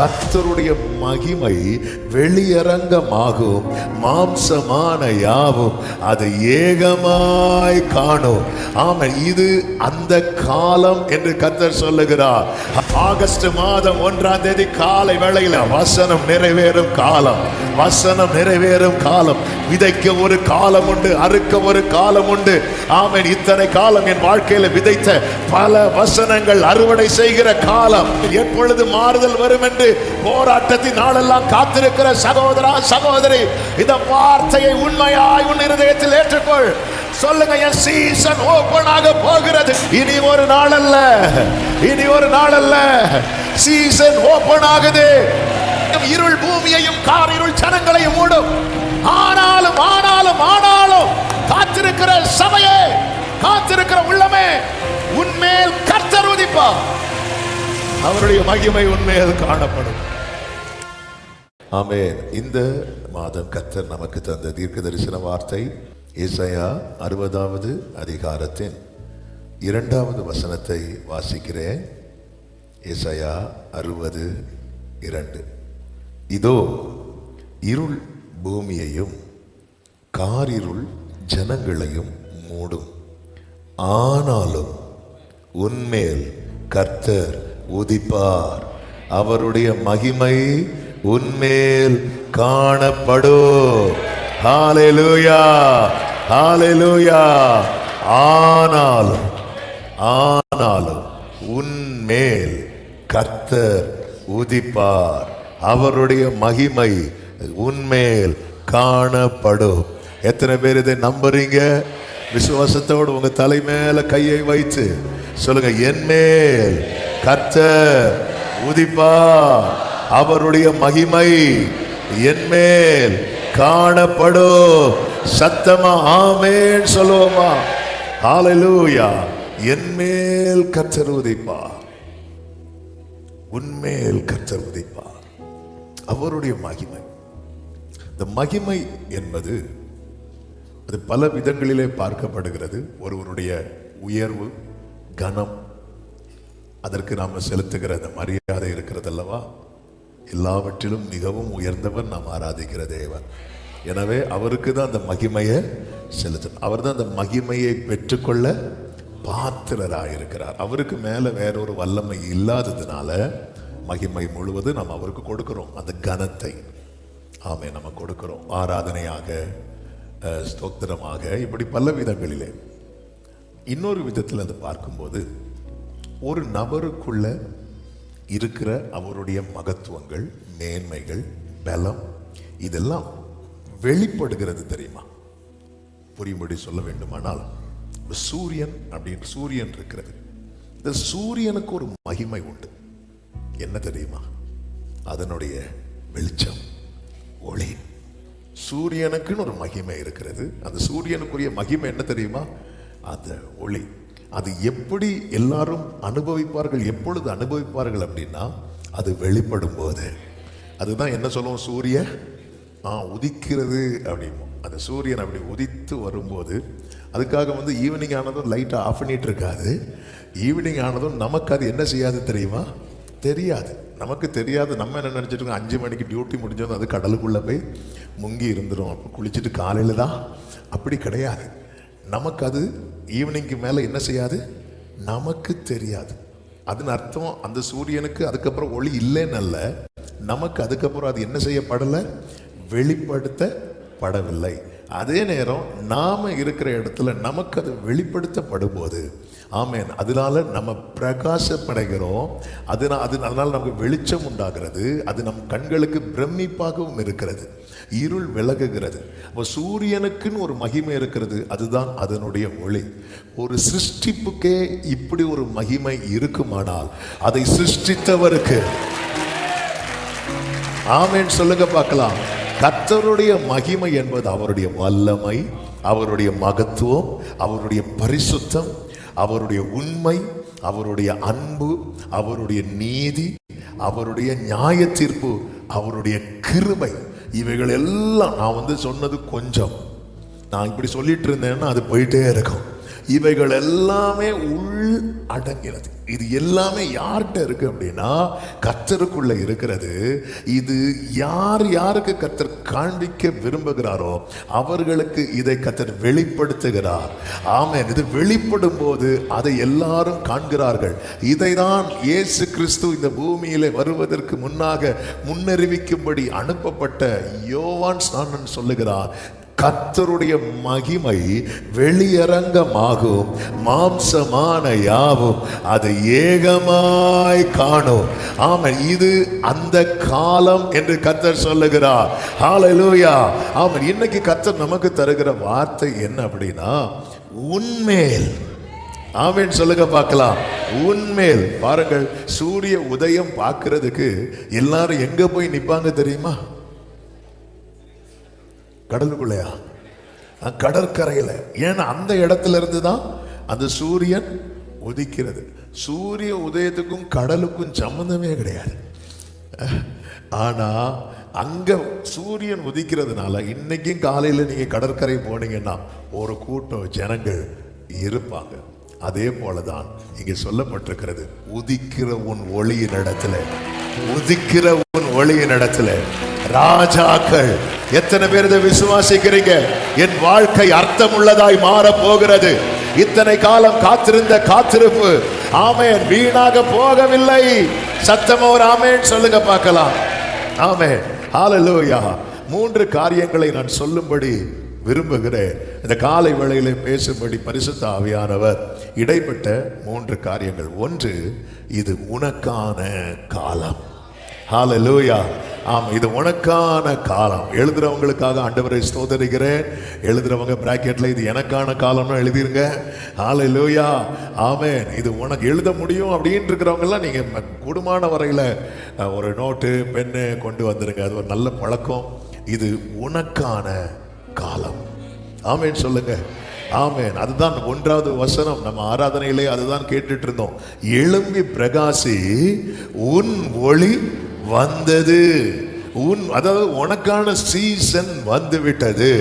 கர்த்தருடைய மகிமை வெளியரங்கமாகும், மாம்சமான யாவும் அதை ஏகமாய் காணும். ஆமென். இது அந்த காலம் என்று கர்த்தர் சொல்லுகிறார். ஆகஸ்ட் மாதம் 1ஆம் தேதி காலை வேளையில வசனம் நிறைவேறும் காலம், வசனம் நிறைவேறும் காலம். விதைக்க ஒரு காலம் உண்டு, அறுக்க ஒரு காலம் உண்டு. ஆமென். இத்தனை காலம் என் வாழ்க்கையில விதைத்த பல வசனங்கள் அறுவடை செய்கிற காலம். எப்பொழுது மாறுதல் வரும் என்று போராட்டத்தின் நாளெல்லாம் காத்திருக்கிற சகோதரா, சகோதரி, இந்த வார்த்தையை உண்மையாய் உன் இருதயத்தில் ஏற்றுக்கொள். சொல்லுங்க, என் சீசன் ஓபன் ஆக போகிறது. இனி ஒரு நாள் அல்ல, இனி ஒரு நாள் அல்ல, சீசன் ஓபன் ஆகுது. இருள் பூமியையும் காரிருள் ஜனங்களையும் மூடும். ஆனாலும் ஆனாலும் ஆனாலும் காத்திருக்கிற சபையே, காத்திருக்கிற உள்ளமே, உன்மேல் கர்த்தர் உதிப்பார். அவருடைய மகிமை உன்மேல் காணப்படும். ஆமென். இந்த மாதம் கர்த்தர் நமக்கு தந்த தீர்க்க தரிசன வார்த்தை ஏசாயா 60வது அதிகாரத்தின் 2வது வசனத்தை வாசிக்கிறேன். ஏசாயா 60:2. இதோ இருள் பூமியையும் காரிருள் ஜனங்களையும் மூடும், ஆனாலும் உன்மேல் கர்த்தர் உதிப்பார், அவருடைய மகிமை உன்மேல் காணப்படும். ஹல்லேலூயா, ஹல்லேலூயா. ஆனாலும் ஆனாலும் உன்மேல் கர்த்தர் உதிப்பார், அவருடைய மகிமை உன்மேல் காணப்படும். எத்தனை பேர் இதை நம்புறீங்க? விசுவாசத்தோடு உங்க தலை மேல கையை வைத்து சொல்லுங்க, என் மேல் கர்த்தர் உதிப்பார், அவருடைய மகிமை என் மேல் காணப்படும். சத்தமா ஆமென் சொல்லுவோமா? ஹல்லேலூயா. என் மேல் கர்த்தர் உதிப்பார், உன்மேல் கர்த்தர் உதிப்பார், அவருடைய மகிமை. இந்த மகிமை என்பது அது பல விதங்களிலே பார்க்கப்படுகிறது. ஒருவருடைய உயர்வு, கனம், அதற்கு நாம் செலுத்துகிற அந்த மரியாதை இருக்கிறது அல்லவா? எல்லாவற்றிலும் மிகவும் உயர்ந்தவர் நாம் ஆராதிக்கிற தேவன். எனவே அவருக்கு தான் அந்த மகிமையை செலுத்தணும். அவர் தான் அந்த மகிமையை பெற்றுக்கொள்ள பாத்திரராயிருக்கிறார். அவருக்கு மேலே வேறொரு வல்லமை இல்லாததுனால மகிமை முழுவதும் நாம் அவருக்கு கொடுக்கிறோம். அந்த கனத்தை ஆமென் நம்ம கொடுக்கிறோம். ஆராதனையாக, ஸ்தோத்திரமாக, இப்படி பல விதங்களிலே. இன்னொரு விதத்தில் அதை பார்க்கும்போது ஒரு நபருக்குள்ள இருக்கிற அவருடைய மகத்துவங்கள், மேன்மைகள், பலம், இதெல்லாம் வெளிப்படுகிறது. தெரியுமா? புரியும்படி சொல்ல வேண்டுமானால், சூரியன் அப்படின்னு சூரியன் இருக்கிறது. இந்த சூரியனுக்கு ஒரு மகிமை உண்டு. என்ன தெரியுமா? அதனுடைய வெளிச்சம், ஒளி. சூரியனுக்குன்னு ஒரு மகிமை இருக்கிறது. அந்த சூரியனுக்குரிய மகிமை என்ன தெரியுமா? அந்த ஒளி. அது எப்படி எல்லாரும் அனுபவிப்பார்கள், எப்பொழுது அனுபவிப்பார்கள் அப்படின்னா, அது வெளிப்படும் போது. அதுதான் என்ன சொல்லுவோம், சூரிய உதிக்கிறது அப்படிமோ. அந்த சூரியன் அப்படி உதித்து வரும்போது, அதுக்காக ஈவினிங் ஆனதும் லைட்டை ஆஃப் பண்ணிட்டு இருக்காது. ஈவினிங் ஆனதும் நமக்கு அது என்ன செய்யாது தெரியுமா? தெரியாது. நமக்கு தெரியாது. நம்ம என்ன நினச்சிட்டு இருக்கோம், 5 மணிக்கு டியூட்டி முடிஞ்சோம் அது கடலுக்குள்ளே போய் முங்கி இருந்துடும், அப்போ குளிச்சுட்டு காலையில் தான். அப்படி கிடையாது. நமக்கு அது ஈவினிங்க்கு மேலே என்ன செய்யாது, நமக்கு தெரியாது. அதன் அர்த்தம் அந்த சூரியனுக்கு அதுக்கப்புறம் ஒளி இல்லைன்னு அல்ல, நமக்கு அதுக்கப்புறம் அது என்ன செய்யப்படலை, வெளிப்படுத்தப்படவில்லை. அதே நேரம் நாம் இருக்கிற இடத்துல நமக்கு அது வெளிப்படுத்தப்படும் போது ஆமென், அதனால நம்ம பிரகாசப்படைகிறோம். அதனால நமக்கு வெளிச்சம் உண்டாகிறது. அது நம் கண்களுக்கு பிரமிப்பாகவும் இருக்கிறது. இருள் விலகுகிறது. அப்போ சூரியனுக்குன்னு ஒரு மகிமை இருக்கிறது. அதுதான் அதனுடைய ஒளி. ஒரு சிருஷ்டிப்புக்கே இப்படி ஒரு மகிமை இருக்குமானால் அதை சிருஷ்டித்தவருக்கு ஆமென் சொல்லுங்க பார்க்கலாம். கர்த்தருடைய மகிமை என்பது அவருடைய வல்லமை, அவருடைய மகத்துவம், அவருடைய பரிசுத்தம், அவருடைய உண்மை, அவருடைய அன்பு, அவருடைய நீதி, அவருடைய நியாய தீர்ப்பு, அவருடைய கிருபை. இவைகள் எல்லாம் நான் சொன்னது கொஞ்சம். நான் இப்படி சொல்லிட்டு இருந்தேன்னா அது போயிட்டே இருக்கும். இவைகள் எல்லாமே உள் அடங்கினது. இது எல்லாமே யார்கிட்ட இருக்கு அப்படின்னா கர்த்தருக்குள்ள இருக்கிறது. இது யார் யாருக்கு கர்த்தர் காண்பிக்க விரும்புகிறாரோ அவர்களுக்கு இதை கர்த்தர் வெளிப்படுத்துகிறார். ஆமென். இது வெளிப்படும் போது அதை எல்லாரும் காண்கிறார்கள். இதைதான் இயேசு கிறிஸ்து இந்த பூமியிலே வருவதற்கு முன்னாக முன்னறிவிக்கும்படி அனுப்பப்பட்ட யோவான் ஸ்நானன் சொல்லுகிறார். கர்த்தருடைய மகிமை வெளியரங்கமாகும், மாம்சமான யாவும் அது ஏகமாய் காணும். ஆமென். இது அந்த காலம் என்று கர்த்தர் சொல்லுகிறார். ஹல்லேலூயா. ஆமென். இன்னைக்கு கர்த்தர் நமக்கு தருகிற வார்த்தை என்ன அப்படின்னா உன்மேல். ஆமென் சொல்லுங்க பார்க்கலாம். உன்மேல். பாருங்கள், சூரிய உதயம் பார்க்கிறதுக்கு எல்லாரும் எங்க போய் நிப்பாங்க தெரியுமா? கடலுக்குள்ளையா? கடற்கரையில். ஏன்னா அந்த இடத்துல இருந்து தான் அந்த சூரியன் உதிக்கிறது. சூரிய உதயத்துக்கும் கடலுக்கும் சம்பந்தமே கிடையாது. ஆனா அங்க சூரியன் உதிக்கிறதுனால இன்னைக்கும் காலையில் நீங்க கடற்கரை போனீங்கன்னா ஒரு கூட்டம் ஜனங்கள் இருப்பாங்க. அதே போலதான் இங்க சொல்லப்பட்டிருக்கிறது. உதிக்கிற உன் ஒளியின் இடத்துல, உதிக்கிற உன் ஒளியின் இடத்துல ராஜாக்கள். எத்தனை பேர் இதை விசுவாசிக்கிறீங்க? என் வாழ்க்கை அர்த்தம் உள்ளதாய் மாற போகிறது. இத்தனை காலம் காத்திருந்த காத்திருப்பு ஆமென் வீணாக போகவில்லை. சத்தமா ஒரு ஆமென் சொல்லுங்க பார்க்கலாம். ஆமென். ஹல்லேலூயா. 3 காரியங்களை நான் சொல்லும்படி விரும்புகிறேன். இந்த காலை வேளையிலே பேசும்படி பரிசுத்த ஆவியானவர் இடைப்பட்ட 3 காரியங்கள். 1, இது உனக்கான காலம். ஹல்லேலூயா. ஆமா, இது உனக்கான காலம். எழுதுறவங்களுக்காக ஆண்டவரை ஸ்தோத்திரிக்கிறேன். எழுதுறவங்க பிராக்கெட்ல இது எனக்கான காலம்னு எழுதிருங்க. ஹல்லேலூயா. ஆமென். இது உனக்கு எழுத முடியும் அப்படின்னு இருக்கிறவங்க எல்லாம் நீங்க கூடுமான வரையில ஒரு நோட்டு பென்னு கொண்டு வந்துருங்க. அது ஒரு நல்ல பழக்கம். இது உனக்கான காலம். ஆமென் சொல்லுங்க. ஆமென். அதுதான் 1வது வசனம். நம்ம ஆராதனையிலே அதுதான் கேட்டுட்டு இருந்தோம். எழும்பி பிரகாசி, உன் ஒளி வந்தது. அதாவது உனக்கான சீசன் வந்து விட்டது.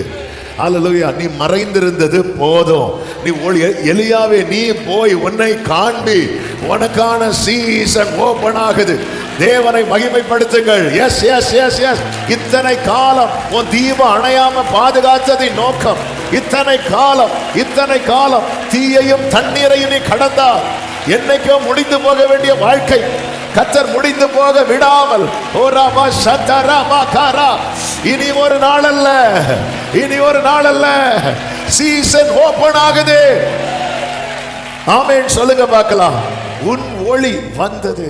அல்லேலூயா. நீ மறைந்திருந்தது போதும். நீ ஒளி. எலியாவே நீ போய் உன்னை காண்பி. உனக்கான சீசன் ஓபன் ஆகுது. தேவனை மகிமைப்படுத்துங்கள். Yes yes yes yes. இத்தனை காலம் உன் தீபம் அணையாம பாதுகாத்ததின் நோக்கம். இத்தனை காலம் தீயையும் தண்ணீரையும் நீ கடந்தார். என்னைக்கோ முடிந்து போக வேண்டிய வாழ்க்கை கர்த்தர் முடிந்து போக விடாமல் இனி ஒரு நாள் அல்ல, சீசன் ஓபன் ஆகுது. ஆமென் சொல்லுங்க பார்க்கலாம். உன் ஒளி வந்தது.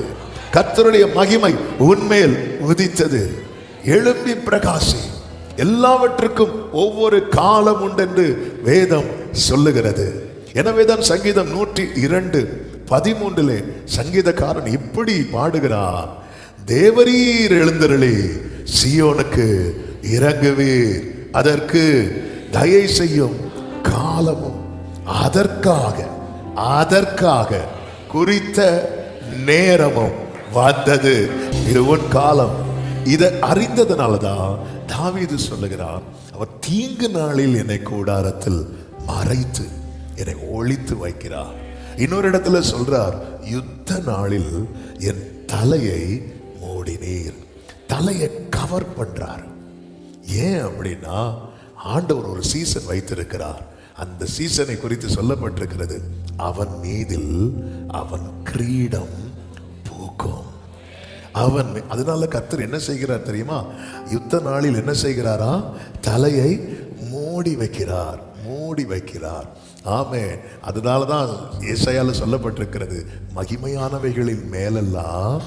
கர்த்தருடைய மகிமை உன்மேல் உதித்தது. எழும்பி பிரகாசி. எல்லாவற்றுக்கும் ஒவ்வொரு காலம் உண்டென்று வேதம் சொல்லுகிறது. எனவேதான் சங்கீதம் 102:13 சங்கீதக்காரன் இப்படி பாடுகிறார். தேவரீர் எழுந்தருளி சீயோனுக்கு இறங்குவீர். அதற்கு தயை செய்யும் காலமும் அதற்காக குறித்த நேரமும் வந்தது. இது உன் காலம். இதை அறிந்ததனாலதான் தாவீது சொல்லுகிறார், அவர் தீங்கு நாளில் என்னை கூடாரத்தில் மறைத்து என்னை ஒளித்து வைக்கிறார். இன்னொரு இடத்துல சொல்றார், யுத்த நாளில் என் தலையை மூடினீர். தலையை கவர் பண்றார். ஏன் அப்படின்னா ஆண்டவர் ஒரு சீசன் வைத்திருக்கிறார். அந்த சீசனை குறித்து சொல்லப்பட்டிருக்கிறது, அவன் மீதில் அவன் கிரீடம் பூக்கும். அவன். அதனால கர்த்தர் என்ன செய்கிறார் தெரியுமா? யுத்த நாளில் என்ன செய்கிறாரா? தலையை மூடி வைக்கிறார். ஆமென். அதனாலதான் ஏசாயால சொல்லப்பட்டிருக்கிறது, மகிமையானவைகளின் மேலெல்லாம்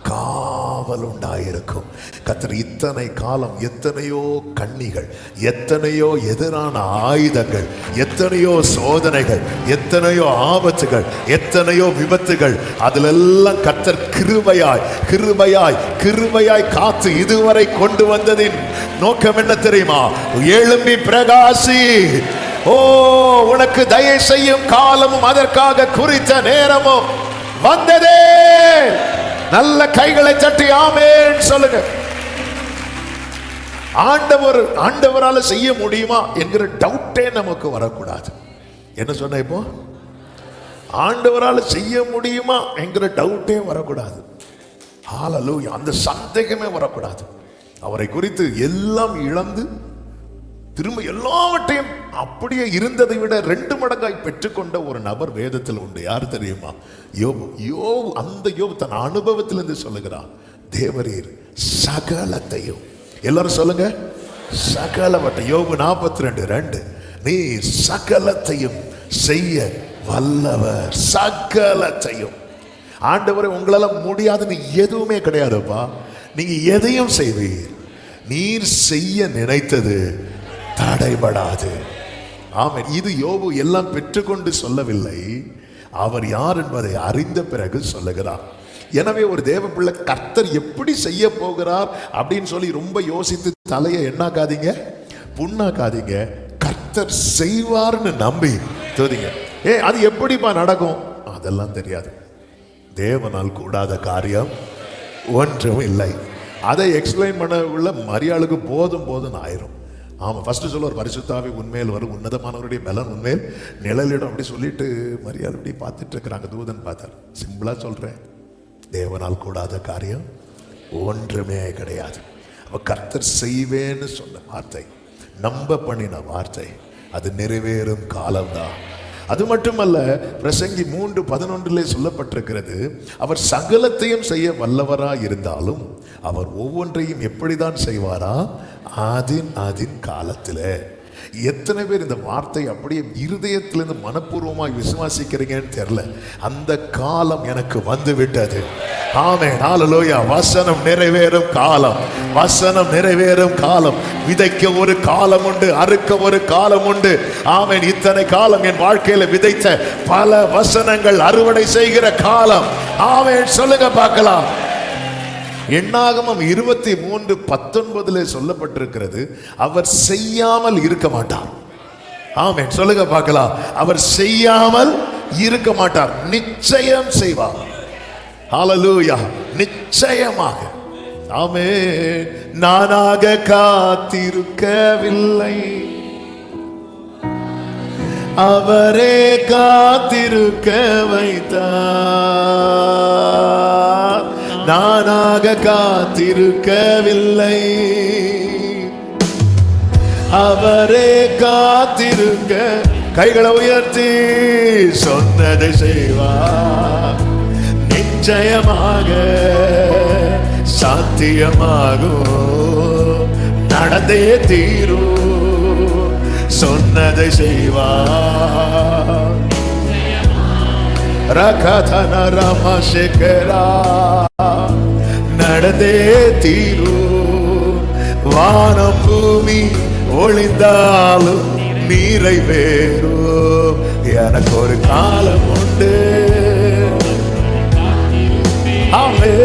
காவல் உண்டாயிருக்கும். கர்த்தர் இத்தனை காலம் எத்தனையோ கண்ணிகள், எத்தனையோ எதிரான ஆயுதங்கள், எத்தனையோ சோதனைகள், எத்தனையோ ஆபத்துகள், எத்தனையோ விபத்துகள், அதிலெல்லாம் கர்த்தர் கிருபையாய் காத்து இதுவரை கொண்டு வந்ததின் நோக்கம் என்ன தெரியுமா? எழும்பி பிரகாசி. ஓ, உனக்கு தயை செய்யும் காலமும் அதற்காக குறித்த நேரமும் வந்ததே. நல்ல கைகளை தட்டி ஆமென் சொல்லுங்க. ஆண்டவரால செய்ய முடியுமா என்கிற டவுட்டே நமக்கு வரக்கூடாது. என்ன சொன்ன இப்போ? ஆண்டவரால் செய்ய முடியுமா என்கிற டவுட்டே வரக்கூடாது. ஹல்லேலூயா. அந்த சந்தேகமே வரக்கூடாது. அவரை குறித்து எல்லாம் இழந்து திரும்ப எல்லாவற்றையும் அப்படியே இருந்ததை விட 2 மடங்காய் பெற்றுக்கொண்ட ஒரு நபர் வேதத்தில் உண்டு. யார் தெரியுமா? யோபு. யோபு, அந்த யோபு தன் அனுபவத்திலிருந்து சொல்லுகிறார், தேவரீர் சகலத்தையும், எல்லாரும் சொல்லுங்க, சகலவற்றை. யோபு 42:2, நீ சகலத்தையும் செய்ய வல்லவர். சகலத்தையும். ஆண்டவரே, உங்களால முடியாதுன்னு எதுவுமே கிடையாதுப்பா. நீங்க எதையும் செய்வீர். நீர் செய்ய நினைத்தது தடைபடாது. ஆமென். இது யோபு எல்லாம் பெற்றுக்கொண்டு சொல்லவில்லை, அவர் யார் என்பதை அறிந்த பிறகு சொல்லுகிறார். எனவே ஒரு தேவ பிள்ளை கர்த்தர் எப்படி செய்ய போகிறார் அப்படின்னு சொல்லி ரொம்ப யோசித்து தலையை எண்ணாக்காதீங்க, புண்ணாக்காதீங்க. கர்த்தர் செய்வார்னு நம்பி தோதிங்க. அது எப்படிப்பா நடக்கும்? அதெல்லாம் தெரியாது. தேவனால் கூடாத காரியம் ஒன்றும் இல்லை. அதை எக்ஸ்பிளைன் பண்ண உள்ள மரியாளுக்கு போதும் போதும் ஆயிரும். ஆமா, ஃபர்ஸ்ட் சொல்ல ஒரு பரிசுத்தாவி உண்மையில் வரும், உன்னதமானவருடைய பலன் உண்மையில் நிழலிடம் அப்படி சொல்லிட்டு மரியாதை அப்படி பார்த்துட்டு இருக்கிறாங்க. தூதன் பார்த்தார். சிம்பிளா சொல்றேன், தேவனால் கூடாத காரியம் ஒன்றுமே கிடையாது. அப்ப கர்த்தர் செய்வேன்னு சொன்ன வார்த்தை, நம்ப பண்ணின வார்த்தை, அது நிறைவேறும் காலம்தான். அது மட்டுமல்ல, பிரசங்கி 3:11 சொல்லப்பட்டிருக்கிறது, அவர் சகலத்தையும் செய்ய வல்லவராய் இருந்தாலும் அவர் ஒவ்வொன்றையும் எப்படிதான் செய்வாரா? அதின் காலத்திலே. எத்தனை பேர் இந்த வார்த்தை அப்படியே இருதயத்திலிருந்து மனப்பூர்வமாய் விசுவாசிக்கிறீங்கன்னு தெரியல. அந்த காலம் எனக்கு வந்து விட்டது. ஆமென். ஹல்லேலூயா. வசனம் நிறைவேறும் காலம், வசனம் நிறைவேறும் காலம். விதைக்க ஒரு காலம் உண்டு, அறுக்க ஒரு காலம் உண்டு. ஆமென். இத்தனை காலம் என் வாழ்க்கையில விதைத்த பல வசனங்கள் அறுவடை செய்கிற காலம். ஆமென். சொல்லுங்க பார்க்கலாம். எண்ணாகமம் 23:19 சொல்லப்பட்டிருக்கிறது, அவர் செய்யாமல் இருக்க மாட்டார். ஆமென். சொல்லுங்க பார்க்கலாம். அவர் செய்யாமல் இருக்க மாட்டார், நிச்சயம் செய்வார். ஹல்லேலூயா. நிச்சயமாக. ஆமென். நானாக காத்திருக்கவில்லை, அவரே காத்திருக்க வைத்தார். நானாக காத்திருக்கவில்லை, அவரே காத்திருக்க. கைகளை உயர்த்தி சொன்னதை செய்வார். நிச்சயமாக சாத்தியமாகும், நடந்தே தீரும். சொன்னதை செய்வார். ரகதன ரமசேகரா, நடந்தே தீரும். வானம் பூமி ஒளிந்தாலும் நீரை வேறும். எனக்கு ஒரு காலம் உண்டு. ஆமென்.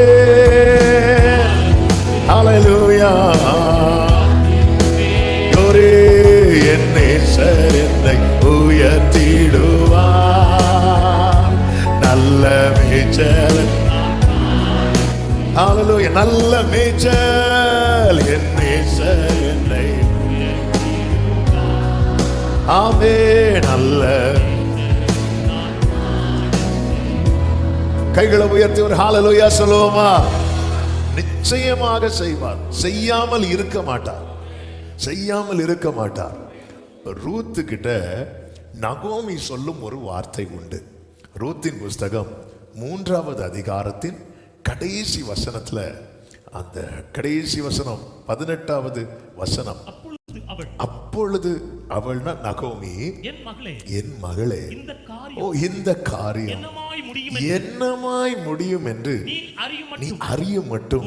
ஹல்லேலூயா. ஒரே என் நேசர் என்னை உயர்த்திடுவார். நல்ல மேய்ச்சல். ஹல்லேலூயா. நல்ல மேய்ச்சல் என் நேசர் என்னை. ஆமென். நல்ல. கைகளை உயர்த்தி ஒரு ஹல்லேலூயா சொல்லுவோமா? நிச்சயமாக செய்வார். செய்யாமல் இருக்க மாட்டார், செய்யாமல் இருக்க மாட்டார். ரூத்து கிட்ட நகோமி சொல்லும் ஒரு வார்த்தை உண்டு. ரூத்தின் புஸ்தகம் 3வது அதிகாரத்தின் கடைசி வசனத்துல, அந்த கடைசி வசனம் 18வது வசனம். அப்பொழுது அவள்னா நகோமி, என் மகளே, இந்த காரியம் என்னமாய் முடியும் என்று நீ அறியும் மட்டும்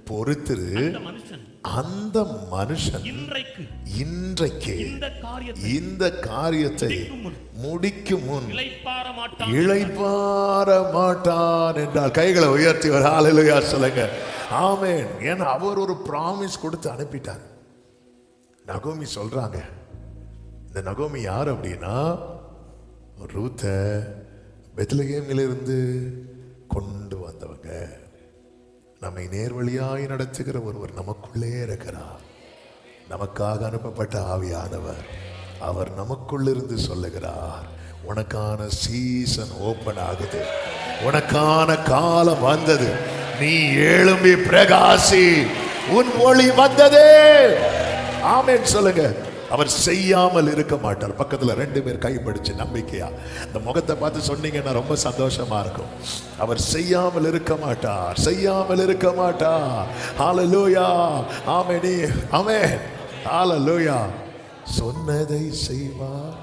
பொறுத்திரு. அந்த மனுஷன் இன்றைக்கு இந்த காரியத்தை முடிக்கும் முன் இளைப்பாற மாட்டான் என்றால். கைகளை உயர்த்தி ஒரு ஹல்லேலூயா சொல்லுங்க. ஆமென். ஏன்னா அவர் ஒரு பிராமிஸ் கொடுத்து அனுப்பிட்டார். நகோமி சொல்றாங்க. இந்த நகோமி யார் அப்படின்னா, ரூத்த பெத்லகேமிலிருந்து கொண்டு வந்தவங்க. நம்மை நேர்வழியாய் நடத்துகிற ஒருவர் நமக்குள்ளே இருக்கிறார். நமக்காக அனுப்பப்பட்ட ஆவியானவர். அவர் நமக்குள்ளிருந்து சொல்லுகிறார், உனக்கான சீசன் ஓபன் ஆகுது, உனக்கான காலம் வந்தது, நீ எழும்பி பிரகாசி, உன் ஒளி வந்ததே. ஆமென் சொல்லுங்க. அவர் செய்யாமல் இருக்க மாட்டார். பக்கத்துல 2 பேர் கைப்பிடிச்சு நம்பிக்கையா இந்த முகத்தை பார்த்து சொன்னீங்கன்னா ரொம்ப சந்தோஷமா இருக்கும். அவர் செய்யாமல் இருக்க மாட்டார், செய்யாமல் இருக்க மாட்டார். ஹல்லேலூயா. ஆமென், ஆமென், ஹல்லேலூயா. சொன்னதை செய்வார்,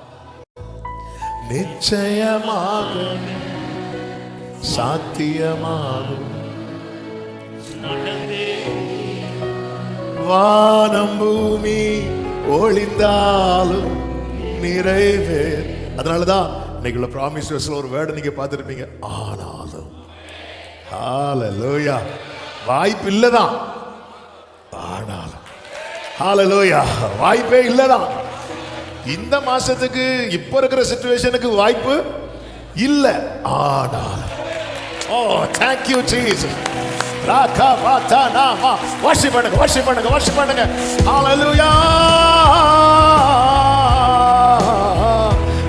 நிச்சயமாக சாத்தியமாகும். வானம் பூமி ஒளிந்தாலும் நிறைவேர். அதனாலதான் இன்னைக்குள்ள ப்ராமிஸ் வெர்ஸ்ல ஒரு வேர்டு நீங்க பார்த்திருப்பீங்க, ஆனாலும். ஹல்லேலூயா. வாய்ப்பு இல்லதான், ஆனாலும். ஹல்லேலூயா. வாய்ப்பே இல்லதான். இந்த மாசத்துக்கு இப்ப இருக்கிற சிச்சுவேஷனுக்கு வாய்ப்பு இல்ல, ஆனாலும். Oh, thank you Jesus. ராகா வாதா நாமா. வர்ஷிப் பண்ணுங்க, வர்ஷிப் பண்ணுங்க, வர்ஷிப் பண்ணுங்க. ஹல்லேலூயா.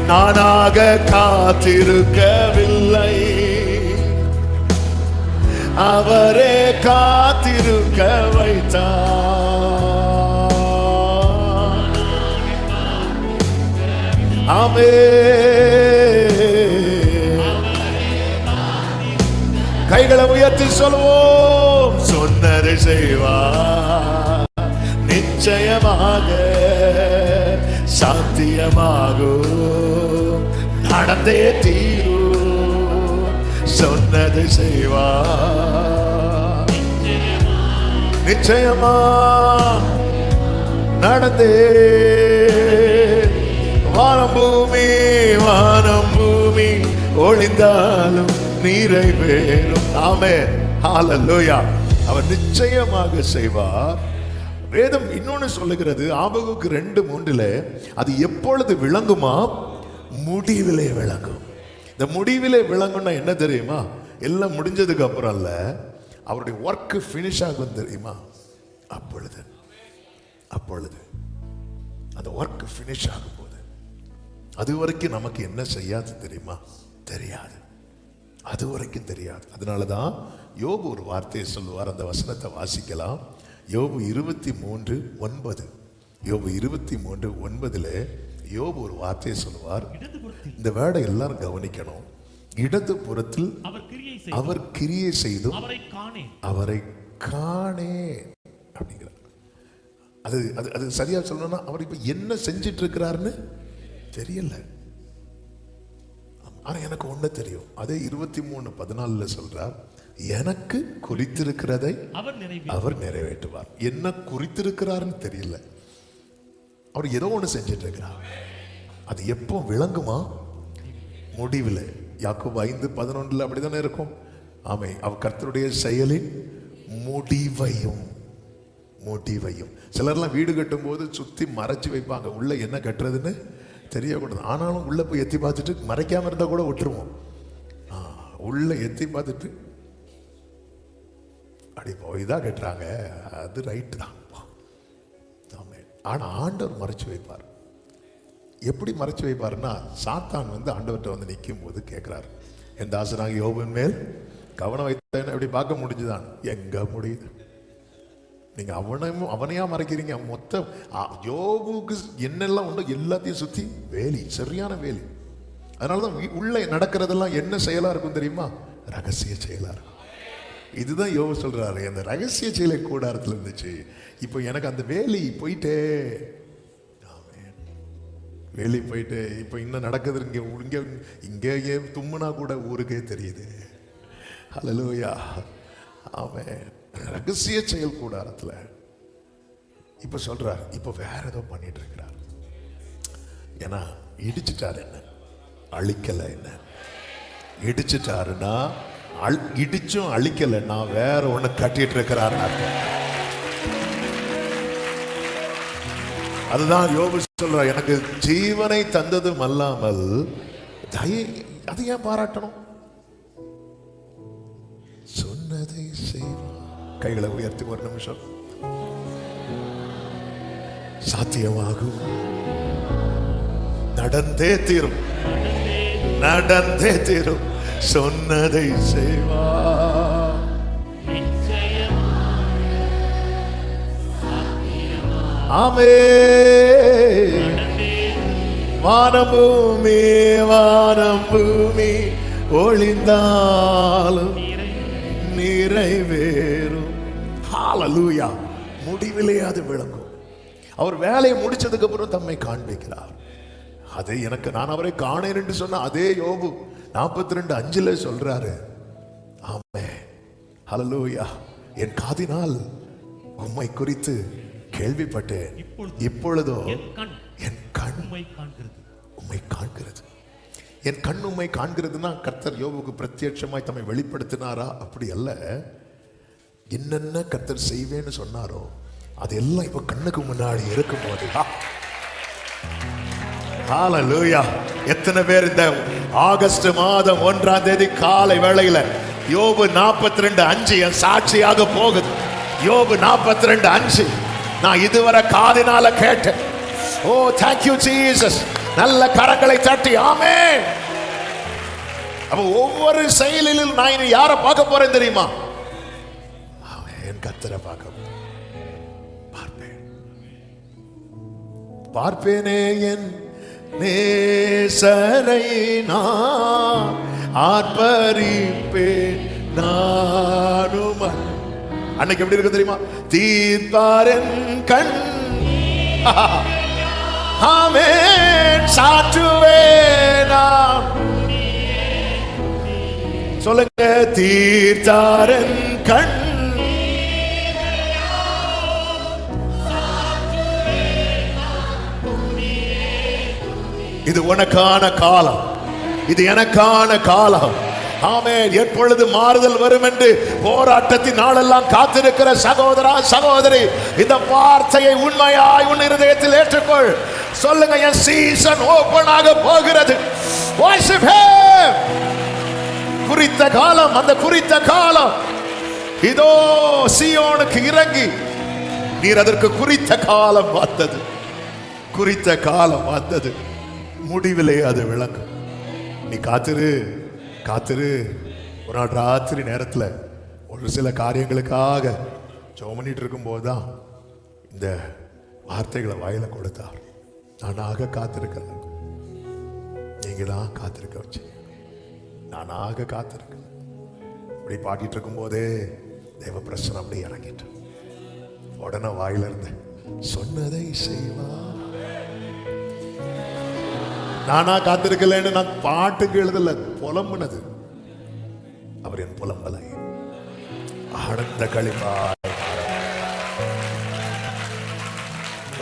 நானாக காத்திருக்கவில்லை, அவரே காத்திருக்க வைத்தார். ஆமென். கைகளை உயர்த்தி சொல்வோம், சொன்னதை செய்வார், நிச்சயமாக சாத்தியமாகும், நடந்தே தீரும். சொன்னதை செய்வார், நிச்சயமா நடந்தே. வானம் பூமி, வானம் பூமி ஒளிந்தாலும் நிறைவேறும். ஆமென், ஹல்லேலூயா. அவர் நிச்சயமாக செய்வார். வேதம் இன்னொன்னு சொல்லுகிறது, ஆபகுக்கு 2:3 அது எப்பொழுது விளங்குமா? முடிவிலே விளங்கும். இந்த முடிவிலே விளங்கும்னா என்ன தெரியுமா? எல்லாம் முடிஞ்சதுக்கு அப்புறம் அல்ல, அவருடைய ஒர்க் ஃபினிஷ் ஆகும் தெரியுமா? அப்பொழுது அப்பொழுது அந்த ஒர்க் ஃபினிஷ் ஆகும் போது, அது வரைக்கும் நமக்கு என்ன செய்யாது தெரியுமா? தெரியாது, அது வரைக்கும் தெரியாது. அதனாலதான் யோபு ஒரு வார்த்தையை சொல்லுவார். அந்த வசனத்தை வாசிக்கலாம். யோபு 23:9. யோபு 23:9 யோபு ஒரு வார்த்தையை சொல்லுவார். இந்த வேர்டை எல்லாரும் கவனிக்கணும். இடது புறத்தில் அவர் கிரியை செய்தும் அவரை காணே அப்படிங்கிறார். அது அது அது சரியா சொல்லணும்னா, அவர் இப்ப என்ன செஞ்சிட்டு இருக்கிறாருன்னு தெரியல. ஆனா எனக்கு ஒண்ணு தெரியும். அதே 23:14 சொல்றார், எனக்கு குறித்திருக்கிறதை அவர் நிறைவேற்றுவார். என்ன குறித்திருக்கிறாருன்னு தெரியல, அவர் ஏதோ ஒண்ணு செஞ்சிட்டு இருக்கிறார். அது எப்போ விளங்குமா? முடிவில். யாக்கோபு 5:11 அப்படித்தானே இருக்கும். ஆமை, அவர் கர்த்தருடைய செயலின் முடிவையும். சிலர்லாம் வீடு கட்டும் போது சுத்தி மறைச்சு வைப்பாங்க, உள்ள என்ன கட்டுறதுன்னு தெரியக்கூடாது. ஆனாலும் உள்ள போய் எத்தி பார்த்துட்டு மறைக்காம இருந்தா கூட விட்டுருவோம். உள்ள எத்தி பார்த்துட்டு அப்படி போய் தான் கட்டுறாங்க, அது ரைட்டு தான். ஆனா ஆண்டவர் மறைச்சு வைப்பார். எப்படி மறைச்சு வைப்பாருன்னா, சாத்தான் ஆண்டவர்கிட்ட நிற்கும் போது கேட்கிறார், என் தாசனாக யோபின் மேல் கவனம் வைத்தேன். எப்படி பார்க்க முடிஞ்சுதான்? எங்க முடியுது? நீங்க அவனையா மறைக்கிறீங்க. மொத்த யோபுக்கு என்னெல்லாம் உண்டோ எல்லாத்தையும் சுத்தி வேலி, சரியான வேலி. அதனாலதான் உள்ள நடக்கிறதெல்லாம் என்ன செயலா இருக்கும் தெரியுமா? ரகசிய செயலா இருக்கும். இதுதான் யோபு சொல்றாரு, அந்த ரகசிய செயலை கூடாரத்தில் இருந்துச்சு, இப்போ எனக்கு அந்த வேலி போயிட்டே, வேலி போயிட்டு இப்போ இன்னும் நடக்குது. இங்கே தும்முனா கூட ஊருக்கே தெரியுது. ஹல்லேலூயா. ஆமென். ரகசிய செயல் கூடாரத்தில் இப்ப சொல்றார், இப்ப வேற ஏதோ பண்ணிட்டு இருக்கிறார். ஏன்னா இடிச்சிட்டாரு, என்ன அழிக்கல, என்ன இடிச்சிட்டாருன்னா இடிச்சும் அழிக்கலன்னா வேற ஒண்ணு கட்டிட்டு இருக்கிறார். அதுதான் யோபு சொல்றார், எனக்கு ஜீவனை தந்ததும் அல்லாமல் அதை ஏன் பாராட்டணும்? சொன்னதை செய்வார். கைகளை உயர்த்தி ஒரு நிமிஷம். சாத்தியமாகும், நடந்தே தீரும், நடந்தே தீரும், சொன்னதை செய்வார். ஆமென். வானம் பூமி, வானம் பூமி ஒளிந்தாலும் நிறைவேறும். ஹல்லேலூயா. முடிவிலே அது விளங்கும். அவர் வேலையை முடிச்சதுக்கு அப்புறம் தம்மை காண்பிக்கிறார். அது எனக்கு நான் அவரை காணேன் என்று சொன்ன அதே யோபு 42:5 சொல்றாரு. ஆமென். ஹல்லேலூயா. என் காதினால் உம்மை குறித்து கேள்விப்பட்டேன், இப்பொழுதோ என் கண் உம்மை காண்கிறது. என் கண் உம்மை காண்கிறதுனா கர்த்தர் யோபுக்கு பிரத்யட்சமாய் தம்மை வெளிப்படுத்தினாரா? அப்படி அல்ல. என்னென்ன கர்த்தர் செய்வேன்னு சொன்னாரோ அதெல்லாம் இப்ப கண்ணுக்கு முன்னாடி இருக்கும்போது, ஹல்லேலூயா. எத்தனை பேர் இந்த ஆகஸ்ட் மாதம் 1ஆம் தேதி காலை வேளையில யோபு 42:5 என் சாட்சியாக போகுது. யோபு 42:5 நான் இதுவரை காதினால கேட்டேன். ஓ தேங்க் யூ ஜீசஸ். நல்ல கரங்களை தட்டி ஆமென். அப்ப ஒவ்வொரு செயலிலும் நான் இனி யாரை பார்க்க போறேன் தெரியுமா? என் கர்த்தரை பார்க்க பார்ப்பேன். பார்ப்பேனே என் நேசரை நான் ஆர்ப்பரிப்பேன் நானும். அன்னைக்கு எப்படி இருக்கு தெரியுமா? தீர்ப்பாரன் கண் ஆமென் சாற்றுவேனாம். சொல்லுங்க, தீர்த்தாரன் கண். இது உனக்கான காலம், இது எனக்கான காலம். ஆமென். எப்பொழுது மாறுதல் வரும் என்று போராட்டத்தின் நாளெல்லாம் காத்திருக்கிற சகோதரா சகோதரி, இந்த வார்த்தையை உண்மையாய் உன் இருதயத்தில் ஏற்றுக்கொள். சொல்லுங்க, என் சீசன் ஓபன் ஆக போகிறது. Worship Him. குறித்த காலம், அந்த குறித்த காலம் இதோ சீயோனுக்கு இறங்கி நீர் அதற்கு குறித்த காலம் வந்தது, குறித்த காலம் வந்தது. முடிவிலே அது விளங்கும். நீ காத்திரு, காத்திரு. ஒரு நாள் ராத்திரி நேரத்தில் ஒரு சில காரியங்களுக்காக ஜெபம் பண்ணிட்டு இருக்கும் போதுதான் இந்த வார்த்தைகளை வாயில கொடுத்தார். நானாக காத்திருக்கல, நீங்க தான் காத்திருக்க வச்சு. நானாக காத்திருக்கல. இப்படி பாடிட்டு இருக்கும் போதே தேவ பிரசனம் அப்படி இறங்கிட்டு உடனே வாயில இருந்து சொன்னதை செய்வா. நானா காத்திருக்கலன்னு நான் பாட்டுக்கு எழுதல, புலம்புனது. அவர் என் புலம்பலை ஆனந்த களிப்பாய்,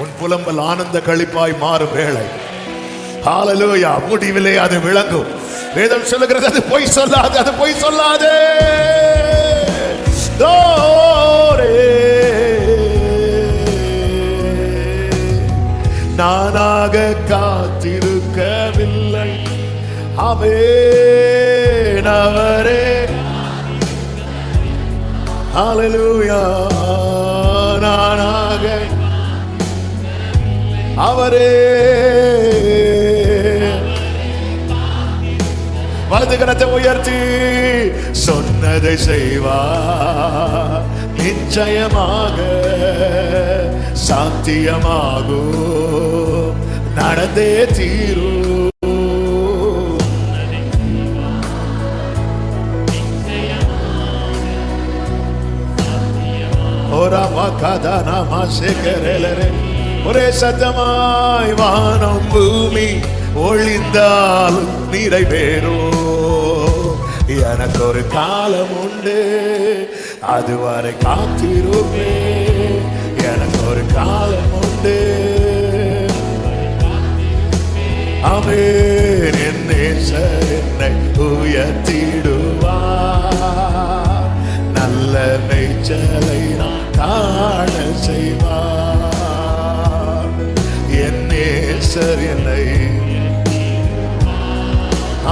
உன் புலம்பல் ஆனந்த களிப்பாய் மாறும் வேளை. ஹல்லேலூயா. முடிவிலே அது விளங்கும். வேதம் சொல்லுகிறது, அது பொய் சொல்லாது, அது பொய் சொல்லாது. நானாக காத்திருக்கவில்லை, ஆமென் அவரே. ஹல்லேலூயா. நானாக அவரே. வலது கரத்தை உயர்த்தி சொன்னதை செய்வார், நிச்சயமாக சாத்தியமாகும், நடந்தே தீரும். ஒரே சத்தமாய் வானம் பூமி ஒளிந்தாலும் நிறைவேறும். எனக்கு ஒரு காலம் உண்டு, அதுவரை காத்திருப்பே. எனக்கு ஒரு காலம் உண்டு, ஆமென். என் நேசர் என்னை உயர்த்திடுவார், நல்ல மேய்ச்சலை நான் காண செய்வார். என் நேசர் என்னை,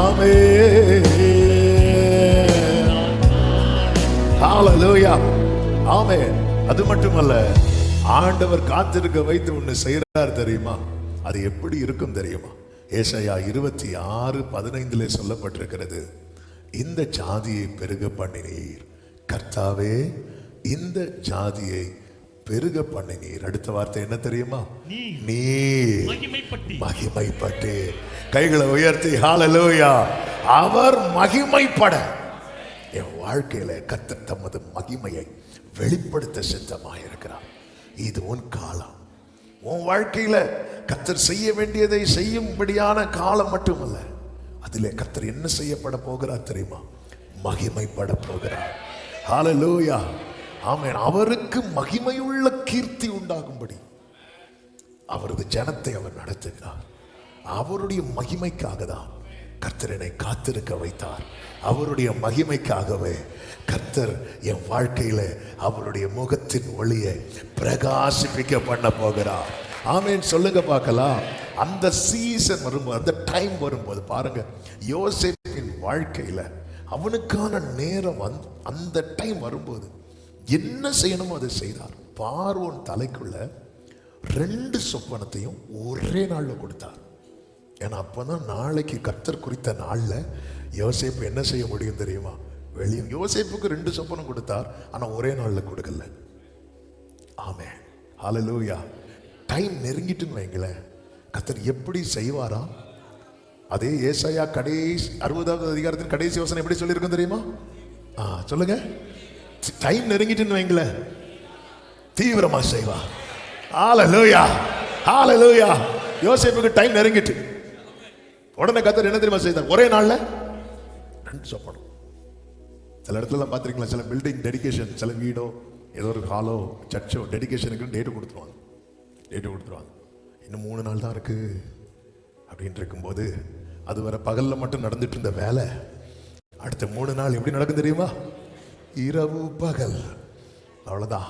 ஆமென். ஹல்லேலூயா. ஆமென். அது மட்டுமல்ல, ஆண்டவர் காத்திருக்க வைத்து ஒன்னு செய்யறார் தெரியுமா? அது எப்படி இருக்கும் தெரியுமா? ஏசாயா 26:15 சொல்லப்பட்டிருக்கிறது, இந்த ஜாதியை பெருக பண்ணினீர் கர்த்தாவே, இந்த ஜாதியை பெருக பண்ணினீர். அடுத்த வார்த்தை என்ன தெரியுமா? நீர் மகிமைப்பட்டு. கைகளை உயர்த்தி ஹல்லேலூயா. அவர் மகிமைப்பட என் வாழ்க்கையில கர்த்தர் தமது மகிமையை வெளிப்படுத்த சித்தமாயிருக்கிறார். இது உன் காலம். உன் வாழ்க்கையில கர்த்தர் செய்ய வேண்டியதை செய்யும்படியான காலம் மட்டுமல்ல, அதிலே கர்த்தர் என்ன செய்யப்பட போகிறார் தெரியுமா? மகிமைப்பட போகிறார். ஹல்லேலூயா. ஆமென். அவருக்கு மகிமையுள்ள கீர்த்தி உண்டாகும்படி அவரது ஜனத்தை அவர் நடத்துகிறார். அவருடைய மகிமைக்காக தான் கர்த்தர் என்னை காத்திருக்க வைத்தார். அவருடைய மகிமைக்காகவே கர்த்தர் என் வாழ்க்கையில அவருடைய முகத்தின் ஒளியை பிரகாசிப்பிக்க பண்ண போகிறார். ஆமென். சொல்லுங்க பார்க்கலாம். அந்த சீசன் வரும்போது, அந்த டைம் வரும்போது பாருங்க, யோசேப்பின் வாழ்க்கையில அவனுக்கான நேரம் அந்த டைம் வரும்போது என்ன செய்யணுமோ அதை செய்தார். பார்வோன் தலைக்குள்ள 2 சொப்பனத்தையும் ஒரே நாள்ல கொடுத்தார். ஏன்னா அப்பதான் நாளைக்கு கர்த்தர் குறித்த நாள்ல யோசேப்பு என்ன செய்ய முடியும் தெரியுமா? வெளியே யோசேப்புக்கு 2 சொப்பனம் கொடுத்தார், ஆனா ஒரே நாள்ல கொடுக்கல. ஆமென். ஹல்லேலூயா. டைம் நெருங்கிட்டுன்னு வைங்களேன், கர்த்தர் எப்படி செய்வாரா? அதே ஏசாயா கடைசி 60வது அதிகாரத்தின் கடைசி வசனம் எப்படி சொல்லியிருக்கும் தெரியுமா? சொல்லுங்க. டைம் நெருங்கிட்டுன்னு வைங்களேன், தீவிரமா செய்வா. ஹல்லேலூயா. ஹல்லேலூயா. யோசேப்புக்கு டைம் நெருங்கிட்டு உடனே கர்த்தர் என்ன தெரியுமா செய்தார்? ஒரே நாள்ல 2 சொப்பனம். சில இடத்துல பார்த்துருக்கீங்களா, சில பில்டிங் டெடிகேஷன், சில வீடோ ஏதோ ஒரு ஹாலோ சர்ச்சோ டெடிகேஷனுக்கு டேட்டு கொடுத்துருவாங்க. இன்னும் 3 நாள் தான் இருக்கு அப்படின்னு இருக்கும்போது, அது வர பகல்ல மட்டும் நடந்துட்டு இருந்த வேலை அடுத்த 3 நாள் எப்படி நடக்கும் தெரியுமா? இரவு பகல், அவ்வளோதான்.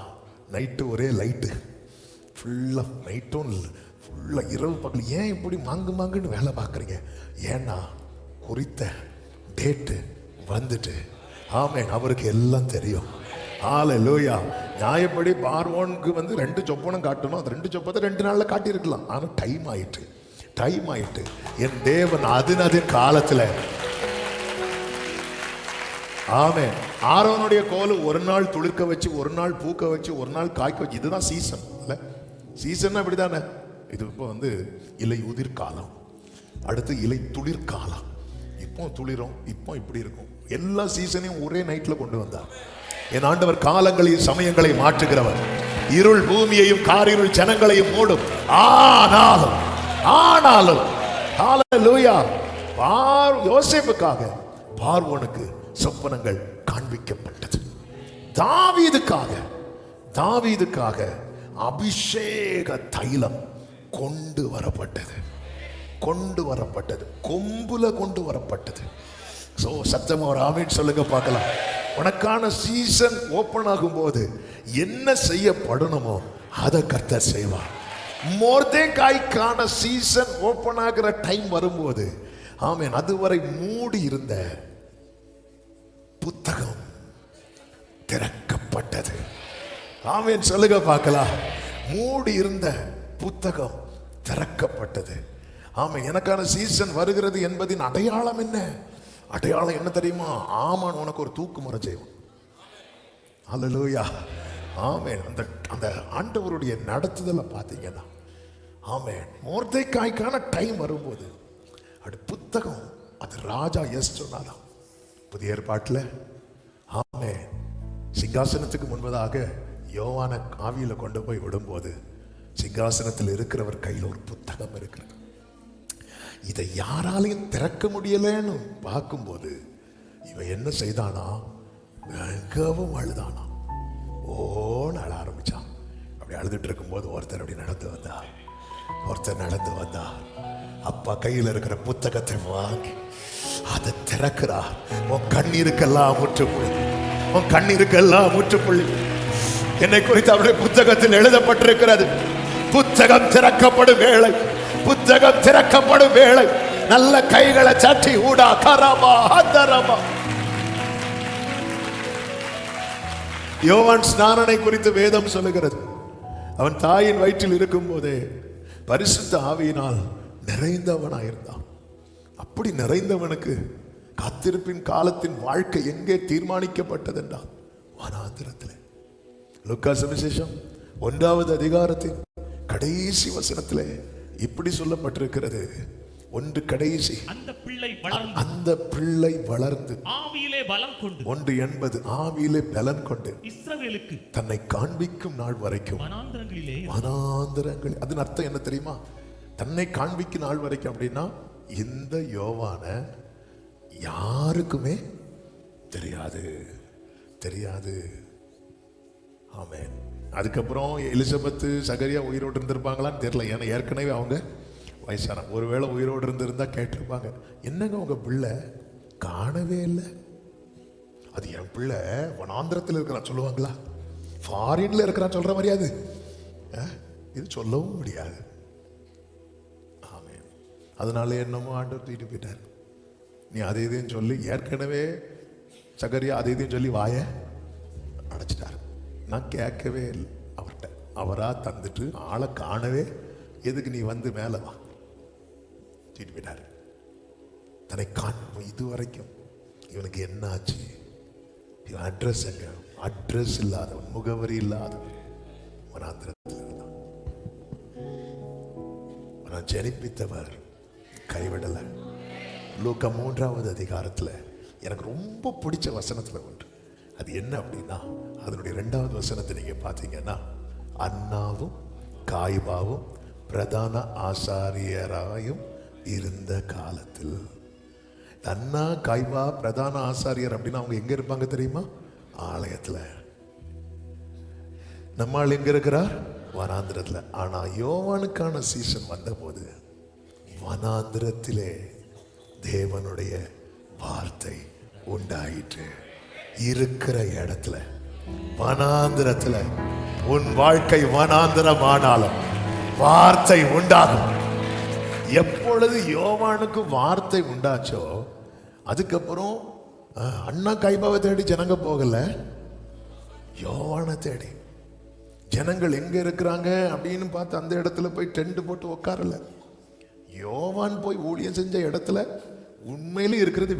நைட்டு ஒரே லைட்டு, ஃபுல்லாக நைட்டும் ஃபுல்லாக இரவு பகல். ஏன் இப்படி மாங்குன்னு வேலை பார்க்குறீங்க? ஏன்னா குறித்த டேட்டு வந்துட்டு. ஆமென். அவருக்கு எல்லாம் தெரியும். ஹல்லேலூயா. நியாயப்படி பார்வோனுக்கு 2 சொப்பனம் காட்டணும். அது 2 சொப்பத்தை 2 நாளில் காட்டியிருக்கலாம். ஆனால் டைம் ஆயிட்டு. என் தேவன் அது காலத்தில். ஆமென். ஆரோனுடைய கோல் ஒரு நாள் துளிர்க்க வச்சு, ஒரு நாள் பூக்க வச்சு, ஒரு நாள் காய்க்க வச்சு. இதுதான் சீசன் இல்ல? சீசன் அப்படிதானே? இது இப்போ இலை உதிர் காலம், அடுத்து இலை துளிர் காலம். இப்போ துளிரும், இப்போ இப்படி இருக்கும். எல்லா சீசனையும் ஒரே நைட்ல கொண்டு வந்தார். என் ஆண்டவர் காலங்களையும் சமயங்களை மாற்றுகிறவர். இருள் பூமியையும் காரிருள் ஜனங்களையும் மூடும். ஆனாலும் ஹல்லேலூயா. யோசேப்புக்காக பார்வோனுக்கு சொப்பனங்கள் காண்பிக்கப்பட்டது. தாவீதுக்காக அபிஷேக தைலம் கொண்டு வரப்பட்டது. கொம்புல கொண்டு வரப்பட்டது. சத்தமா ஒரு ஆமென் சொல்லுங்க பார்க்கலாம். உனக்கான சீசன் ஓபன் ஆகும் போது என்ன செய்யப்படணுமோ அதை கர்த்தர் செய்வார். மொர்தெகாய்க்கான சீசன் ஓபன் ஆகிற டைம் வரும்போது, ஆமென், அதுவரை மூடி இருந்த புத்தகம் திறக்கப்பட்டது. ஆமென் சொல்லுங்க பார்க்கலாம். மூடி இருந்த புத்தகம் திறக்கப்பட்டது. ஆமென். எனக்கான சீசன் வருகிறது என்பதின் அடையாளம் என்ன? அடையாளம் என்ன தெரியுமா? ஆமான் உனக்கு ஒரு தூக்கு முறை செய்வோம். ஹல்லேலூயா. ஆமென். அந்த ஆண்டவருடைய நடத்துதலை பார்த்தீங்கன்னா, ஆமென், மொர்தெகாய்க்கான டைம் வரும்போது அது புத்தகம், அது ராஜா எஸ் சொன்னாதான். புதிய ஏற்பாட்டில் ஆமென், சிங்காசனத்துக்கு முன்பதாக யோவான ஆவியில கொண்டு போய் விடும்போது சிங்காசனத்தில் இருக்கிறவர் கையில் ஒரு புத்தகம் இருக்கிறது. இதை யாராலையும் திறக்க முடியலன்னு பார்க்கும்போது இவன் என்ன செய்தானா? மிகவும் அழுதானா. ஓன்னு அழ ஆரம்பிச்சான். அப்படி அழுதுட்டு இருக்கும்போது ஒருத்தர் அப்படி நடந்து வந்தார். அப்பா கையில் இருக்கிற புத்தகத்தை வாங்கி அதை திறக்கிறார். உன் கண்ணீருக்கெல்லாம் முற்றுப்புள்ளி. என்னை குறித்து அவருடைய புத்தகத்தில் எழுதப்பட்டிருக்கிறது. புத்தகம் திறக்கப்படும் வேளை நல்ல கைகளை சட்டி ஊடா கரமா ஹதரமா. யோவான் ஸ்நானனை குறித்து வேதம் சொல்லுகிறது. அவன் தாயின் வயிற்றில் இருக்கும் போதே பரிசுத்த ஆவியினால் நிறைந்தவனாயிருந்தான். அப்படி நிறைந்தவனுக்கு காத்திருப்பின் காலத்தின் வாழ்க்கை எங்கே தீர்மானிக்கப்பட்டது என்றால் வனாந்திரத்தில். லூக்கா சுவிசேஷம் 1வது அதிகாரத்தின் கடைசி வசனத்திலே இப்படி சொல்லப்பட்டிருக்கிறது. ஒன்று கடைசி, அந்த பிள்ளை வளர்ந்து ஆவியிலே பலம் கொண்டு, 1:80 ஆவியிலே பலன் கொண்டு இஸ்ரவேலுக்கு தன்னை காண்பிக்கும் நாள் வரைக்கும் வனாந்திரங்களில். அதன் அர்த்தம் என்ன தெரியுமா? தன்னை காண்பிக்கும் நாள் வரைக்கும் அப்படின்னா இந்த யோவான யாருக்குமே தெரியாது. ஆமென். அதுக்கப்புறம் எலிசபெத் சகரியா உயிரோடு இருந்திருப்பாங்களான்னு தெரியல. ஏன்னா ஏற்கனவே அவங்க வயசான. ஒருவேளை உயிரோடு இருந்திருந்தா கேட்டிருப்பாங்க, என்னங்க உங்க பிள்ளை காணவே இல்லை? அது என் பிள்ளை வனாந்திரத்தில் இருக்கிறான் சொல்லுவாங்களா? ஃபாரின்ல இருக்கிறான் சொல்ற மாதிரியாது இது சொல்லவும் முடியாது. ஆமென். அதனால என்னமோ ஆண்டவர் தூக்கிட்டு போயிட்டார். நீ அதை இதையும் சொல்லி, ஏற்கனவே சகரியா அதை இதையும் சொல்லி வாய அடைச்சிட்டார். நான் கேட்கவே இல்லை அவர்கிட்ட. அவரா தந்துட்டு ஆளை காணவே, எதுக்கு நீ வந்து மேலே வா தூக்கிட்டு போயிட்டார். தன்னை காணும். இது வரைக்கும் இவனுக்கு என்ன ஆச்சு? இவன் அட்ரஸ் எங்க? அட்ரஸ் இல்லாதவன், முகவரி இல்லாதவன் வனாந்திரத்தில் இருந்தான். நான் ஜெனிப்பித்தவர் கைவிடலை. லூக்கா 3வது அதிகாரத்தில் எனக்கு ரொம்ப பிடிச்ச வசனத்தில் ஒன்று. அது என்ன அப்படின்னா, அதனுடைய 2வது வசனத்தை நீங்க பார்த்தீங்கன்னா, அன்னாவும் காய்பாவும் பிரதான ஆசாரியராயும் இருந்த காலத்தில். அன்னா காய்பா பிரதான ஆசாரியர் அப்படின்னா அவங்க எங்க இருப்பாங்க தெரியுமா? ஆலயத்தில். நம்மால் எங்க இருக்கிறார்? வனாந்திரத்தில். ஆனா யோவானுக்கான சீசன் வந்த போது வனாந்திரத்திலே தேவனுடைய வார்த்தை உண்டாயிற்று. இருக்கிற இடத்துல, வனாந்திரத்துல, உன் வாழ்க்கை வனாந்திரமானாலும் வார்த்தை உண்டாகும். எப்பொழுது யோவானுக்கு வார்த்தை உண்டாச்சோ, அதுக்கப்புறம் அண்ணா கைபாவை தேடி ஜனங்க போகல, யோவானை தேடி. ஜனங்கள் எங்க இருக்கிறாங்க அப்படின்னு பார்த்து அந்த இடத்துல போய் டென்ட் போட்டு உட்காரல. யோவான் போய் ஊழியம் செஞ்ச இடத்துல உண்மையிலே இருக்கிறது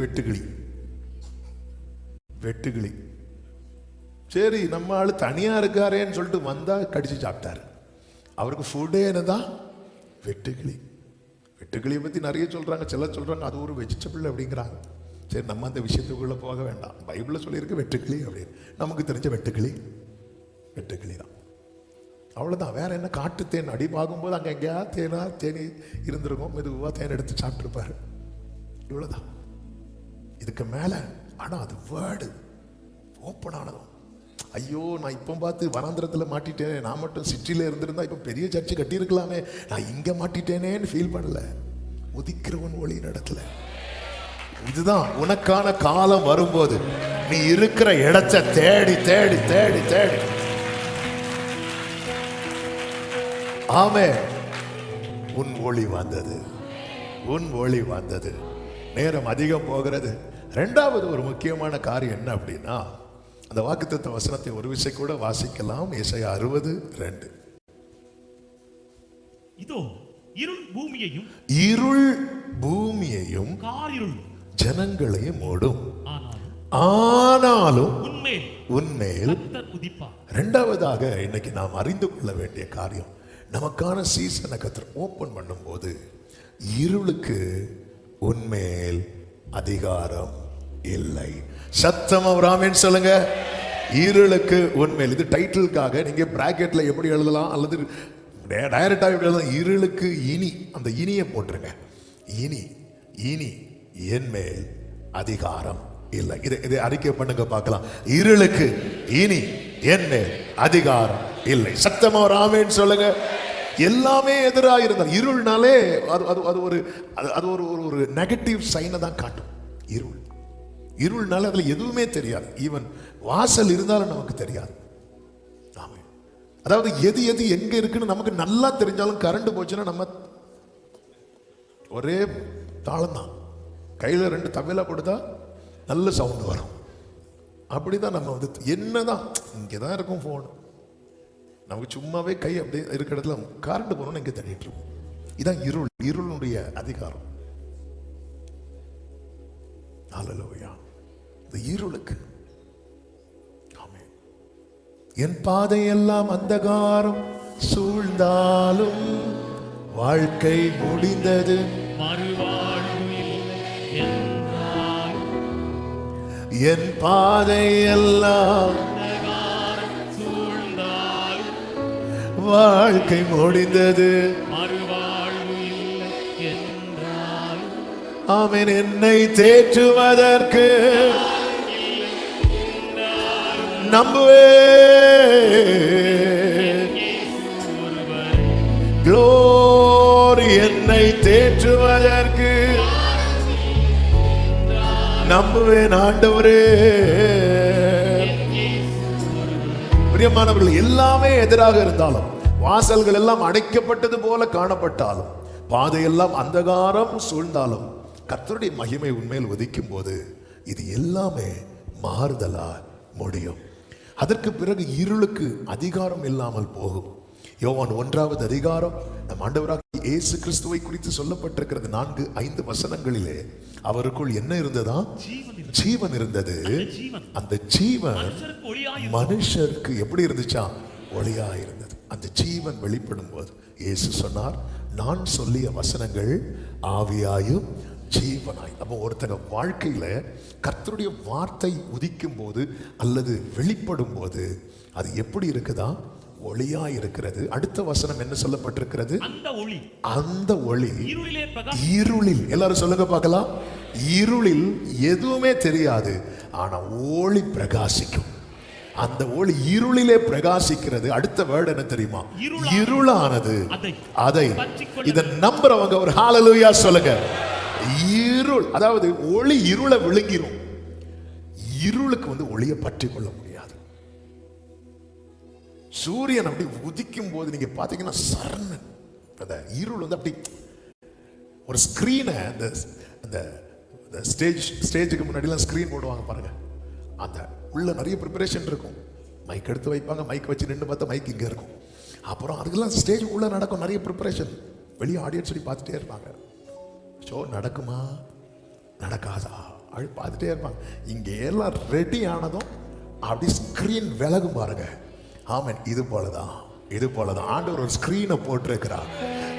வெட்டுக்கிளி. சரி, நம்ம ஆளு தனியா இருக்காரேன்னு சொல்லிட்டு வந்தா கடிச்சு சாப்பிட்டாரு. அவருக்கு ஃபுட்டே என்னதான்? வெட்டுக்கிளி. வெட்டுக்கிளியை பத்தி நிறைய சொல்றாங்க. சிலர் சொல்றாங்க அது ஒரு வெஜிடபிள் அப்படிங்கிறாங்க. சரி, நம்ம அந்த விஷயத்துக்குள்ள போக வேண்டாம். பைபிள்ல சொல்லியிருக்கு வெட்டுக்கிளி அப்படின்னு. நமக்கு தெரிஞ்ச வெட்டுக்கிளி தான். அவ்வளவுதான். வேற என்ன? காட்டு தேன் அடி பார்க்கும்போது அங்க எங்கேயா தேனி இருந்திருக்கும். மெதுவா தேன் எடுத்து சாப்பிட்டுருப்பாரு. இவ்வளவுதான். இதுக்கு மேல ஆனா அது வேர்டு ஓப்பன் ஆனதும், ஐயோ நான் இப்போ பார்த்து வனாந்திரத்தில் மாட்டிட்டேனே, நான் மட்டும் சிட்டியில் இருந்திருந்தா இப்போ பெரிய சர்ச்சு கட்டியிருக்கலாமே, நான் இங்கே மாட்டிட்டேனேன்னு ஃபீல் பண்ணல. உதிக்கிறவன் ஒளி இடத்துல. இதுதான் உனக்கான காலம் வரும்போது நீ இருக்கிற இடத்தை தேடி தேடி தேடி தேடி. ஆமென். உன் ஒளி வந்தது. நேரம் அதிகம் போகிறது. 2வது ஒரு முக்கியமான காரியம் என்ன அப்படின்னா, அந்த வாக்குத்தத்த வசனத்தை ஒரு விசை கூட வாசிக்கலாம். ஏசாயா 60:2. இதோ இருள் பூமியையும் காரிருள் ஜனங்களையும் மூடும், ஆனாலும் உன்மேல் உதிப்பார். 2வதாக இன்னைக்கு நாம் அறிந்து கொள்ள வேண்டிய காரியம், நமக்கான சீசனை கர்த்தர் ஓபன் பண்ணும்போது இருளுக்கு உன்மேல் அதிகாரம் இல்லை. சத்தமா ஆமென் சொல்லுங்க. இருளுக்கு உன்மேல். இது டைட்டிலுக்காக நீங்க பிராக்கெட்ல எப்படி எழுதலாம் அல்லது டைரக்டா எப்படி எழுதலாம்? இருளுக்கு இனி, அந்த இனியை போட்டுருங்க. இனி என் மேல் அதிகாரம் இல்லை. இதை அறிக்கை பண்ணுங்க பார்க்கலாம். இருளுக்கு இனி என் மேல் அதிகாரம் இல்லை. சத்தமா ஆமென் சொல்லுங்க. எல்லாமே எதிராக இருந்தால், இருள்னாலே அது ஒரு நெகட்டிவ் சைனை தான் காட்டும். இருள்னால அதுல எதுவுமே தெரியாது. ஈவன் வாசல் இருந்தாலும் நமக்கு தெரியாது. அதாவது எது எங்க இருக்குன்னு நமக்கு நல்லா தெரிஞ்சாலும் கரண்ட் போச்சுன்னா நம்ம ஒரே தாளம் தான். கையில 2 தவில கொடுத்தா நல்ல சவுண்ட் வரும். அப்படிதான் நம்ம என்னதான் இங்கதான் இருக்கும் போன், நமக்கு சும்மாவே கை அப்படியே இருக்கிற இடத்துல கரண்ட் போகணும்னு இங்கே தள்ளிட்டு இருக்கும். இதான் இருள், இருளுடைய அதிகாரம். ஹல்லேலூயா. இந்த இருளுக்கு ஆமென். என் பாதையெல்லாம் அந்தகாரம் சூழ்ந்தாலும் வாழ்க்கை முடிந்தது, மறுவாழ்வு இல்லை என்றாலும், என் பாதையெல்லாம் அந்தகாரம் சூழ்ந்தாலும் வாழ்க்கை முடிந்தது, மறுவாழ்வு இல்லை என்றாலும், ஆமென். என்னை தேற்றுவதற்கு நம்புவேன், Glory, என்னை தேற்றுவதற்கு நம்புவேன் ஆண்டவரே. பிரியமானவர்கள், எல்லாமே எதிராக இருந்தாலும், வாசல்கள் எல்லாம் அடைக்கப்பட்டது போல காணப்பட்டாலும், பாதையெல்லாம் அந்தகாரம் சூழ்ந்தாலும், கர்த்தருடைய மகிமை உண்மையில் உதிக்கும் போது இது எல்லாமே மாறுதலா முடியும். அதற்கு பிறகு இருளுக்கு அதிகாரம் இல்லாமல் போகும். யோவான் 1வது அதிகாரம் நம் ஆண்டவராகிய இயேசு கிறிஸ்துவை குறித்து சொல்லப்பட்டிருக்கிறது. 4-5 வசனங்களிலே அவருக்குள் என்ன இருந்ததா? ஜீவன் இருந்தது. அந்த ஜீவன் மனுஷருக்கு எப்படி இருந்துச்சா? ஒளியா இருந்தது. அந்த ஜீவன் வெளிப்படும் போது இயேசு சொன்னார், நான் சொல்லிய வசனங்கள் ஆவியாயும் ஜீவனாய். அப்போ ஒருத்தங்க வாழ்க்கையில கர்த்தருடைய வார்த்தை உதிக்கும் போது அல்லது வெளிப்படும் போது அது எப்படி இருக்குதா? ஒளியா இருக்கிறது. அடுத்த வசனம் என்ன சொல்லப்பட்டிருக்கிறது? அந்த ஒளி இருளில், எல்லாரும் சொல்லுங்க பார்க்கலாம், இருளில் எதுவுமே தெரியாது, ஆனா ஒளி பிரகாசிக்கும். அந்த ஒளி இருளிலே பிரகாசிக்கிறது. அடுத்த வேர்டு என்ன தெரியுமா? இருளானது அதை இதை நம்புறவங்க ஒரு ஹalleluya சொல்லுங்க. இருள், அதாவது ஒளி இருளை விழுங்கிரும். இருளுக்கு ஒளியை பற்றி கொள்ள முடியாது. சூரியன் அப்படி உதிக்கும் போது நீங்க பாத்தீங்கன்னா சரணன் அந்த இருள் அப்படி ஒரு ஸ்கிரீனை, அந்த ஸ்டேஜுக்கு முன்னாடிலாம் ஸ்கிரீன் போடுவாங்க பாருங்க, அந்த உள்ள நிறைய ப்ரிப்பரேஷன் இருக்கும். மைக் எடுத்து வைப்பாங்க, மைக் வச்சு நின்று பார்த்தா மைக் இங்கே இருக்கும். அப்புறம் அதுக்கெல்லாம் ஸ்டேஜ் உள்ள நடக்கும் நிறைய ப்ரிப்பரேஷன். வெளியே ஆடியன்ஸ் சொல்லி பார்த்துட்டே இருப்பாங்க, ஷோ நடக்குமா நடக்காதா அப்படி பார்த்துட்டே இருப்பாங்க. இங்கே எல்லாம் ரெடி ஆனதும் அப்படி ஸ்கிரீன் விலகும் பாருங்க. ஆமென். இது போலதான் ஆண்டவர் ஒரு ஸ்கிரீனை போட்டிருக்கிறார்.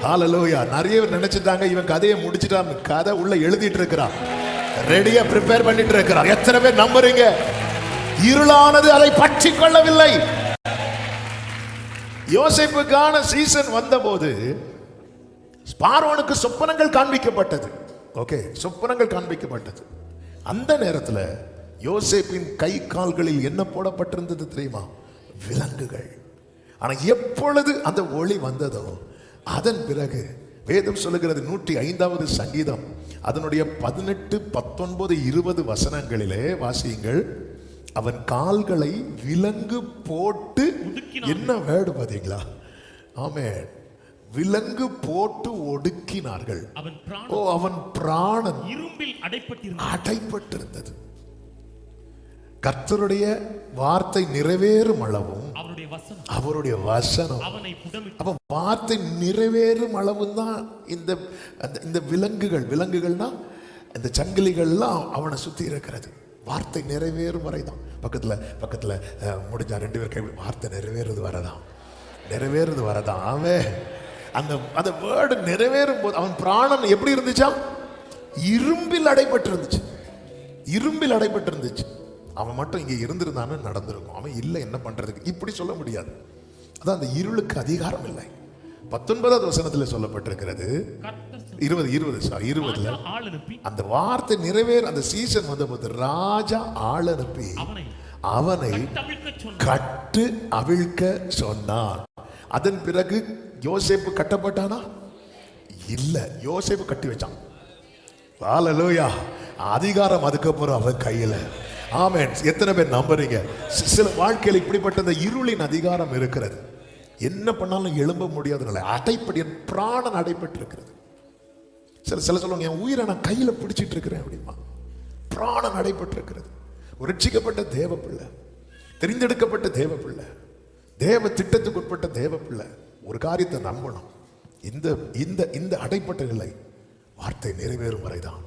ஹalleluya. நிறைய பேர் நினைச்சிட்டாங்க இவன் கதையை முடிச்சிட்டான், கதை உள்ள எழுதிட்டு இருக்கிறான், ரெடியா ப்ரிப்பேர் பண்ணிட்டு இருக்கிறார். எத்தனை பேர் நம்புறீங்க? இருளானது அதை பற்றி கொள்ளவில்லை. யோசேப்புக்கான சீசன் வந்தபோது பார்வோனுக்கு சொப்பனங்கள் காண்பிக்கப்பட்டது. ஓகே, சொப்பனங்கள் காண்பிக்கப்பட்டது. அந்த நேரத்தில் யோசேப்பின் கை கால்களில் என்ன போடப்பட்டிருந்தது தெரியுமா? விலங்குகள். ஆனா எப்பொழுது அந்த ஒளி வந்ததோ அதன் பிறகு வேதம் சொல்லுகிறது 105வது சங்கீதம் அதனுடைய 18, 19, 20 வசனங்களிலே வாசியுங்கள். அவன் கால்களை விலங்கு போட்டு, என்ன வேர்டு பாத்தீங்களா? ஆமென். விலங்கு போட்டு ஒடுக்கினார்கள். அவன் பிராணன் இரும்பில் அடைப்பட்டிருந்தது. கர்த்தருடைய வார்த்தை நிறைவேறும் அளவும் அவருடைய வசனம், அப்ப வார்த்தை நிறைவேறும் அளவும் தான் இந்த விலங்குகள்னா இந்த சங்கிலிகள்லாம் அவனை சுத்தி இருக்கிறது. வார்த்தை நிறைவேறும் வரைதான். பக்கத்துல முடிஞ்சா 2 பேர் கை, வார்த்தை நிறைவேறது வரதான். அவன் அந்த வேர்டு நிறைவேறும் போது அவன் பிராணன் எப்படி இருந்துச்சா? இரும்பில் அடைபட்டிருந்துச்சு. அவன் மட்டும் இங்கே இருந்திருந்தான்னு நடந்திருக்கும். அவன் இல்லை, என்ன பண்றதுக்கு? இப்படி சொல்ல முடியாது. அதான் அந்த இருளுக்கு அதிகாரம் இல்லை. 19வது வசனத்தில் சொல்லப்பட்டிருக்கிறது, 20 அந்த வார்த்தை நிறைவேற அந்த சீசன் வந்தபோது ராஜா ஆள் அனுப்பி அவனை கட்டு அவிழ்க்க சொன்னான். அதன் பிறகு யோசேப்பு கட்டப்பட்டானா? இல்ல, யோசேப்பு கட்டி வச்சான். ஹல்லேலூயா. அதிகாரம் அதுக்கப்புறம் அவன் கையில. ஆமென். எத்தனை பேர் நம்புறீங்க? சில வாழ்க்கையில் இப்படிப்பட்ட இந்த இருளின் அதிகாரம் இருக்கிறது. என்ன பண்ணாலும் எழும்ப முடியாதனால என் பிராணன் அடைபட்டு இருக்கிறது. சில சொல்லுவாங்க, என் உயிரை நான் கையில பிடிச்சிட்டு இருக்கிறேன் அப்படிமா. பிராணன் அடைபட்டு இருக்கிறது. ஒரு ரட்சிக்கப்பட்ட தேவ பிள்ளை, தெரிந்தெடுக்கப்பட்ட தேவ பிள்ளை, தேவ திட்டத்துக்கு உட்பட்ட தேவ பிள்ளை ஒரு காரியத்தை நம்பணும். இந்த இந்த இந்த அடைப்பட்ட நிலை வார்த்தை நிறைவேறும் வரைதான்.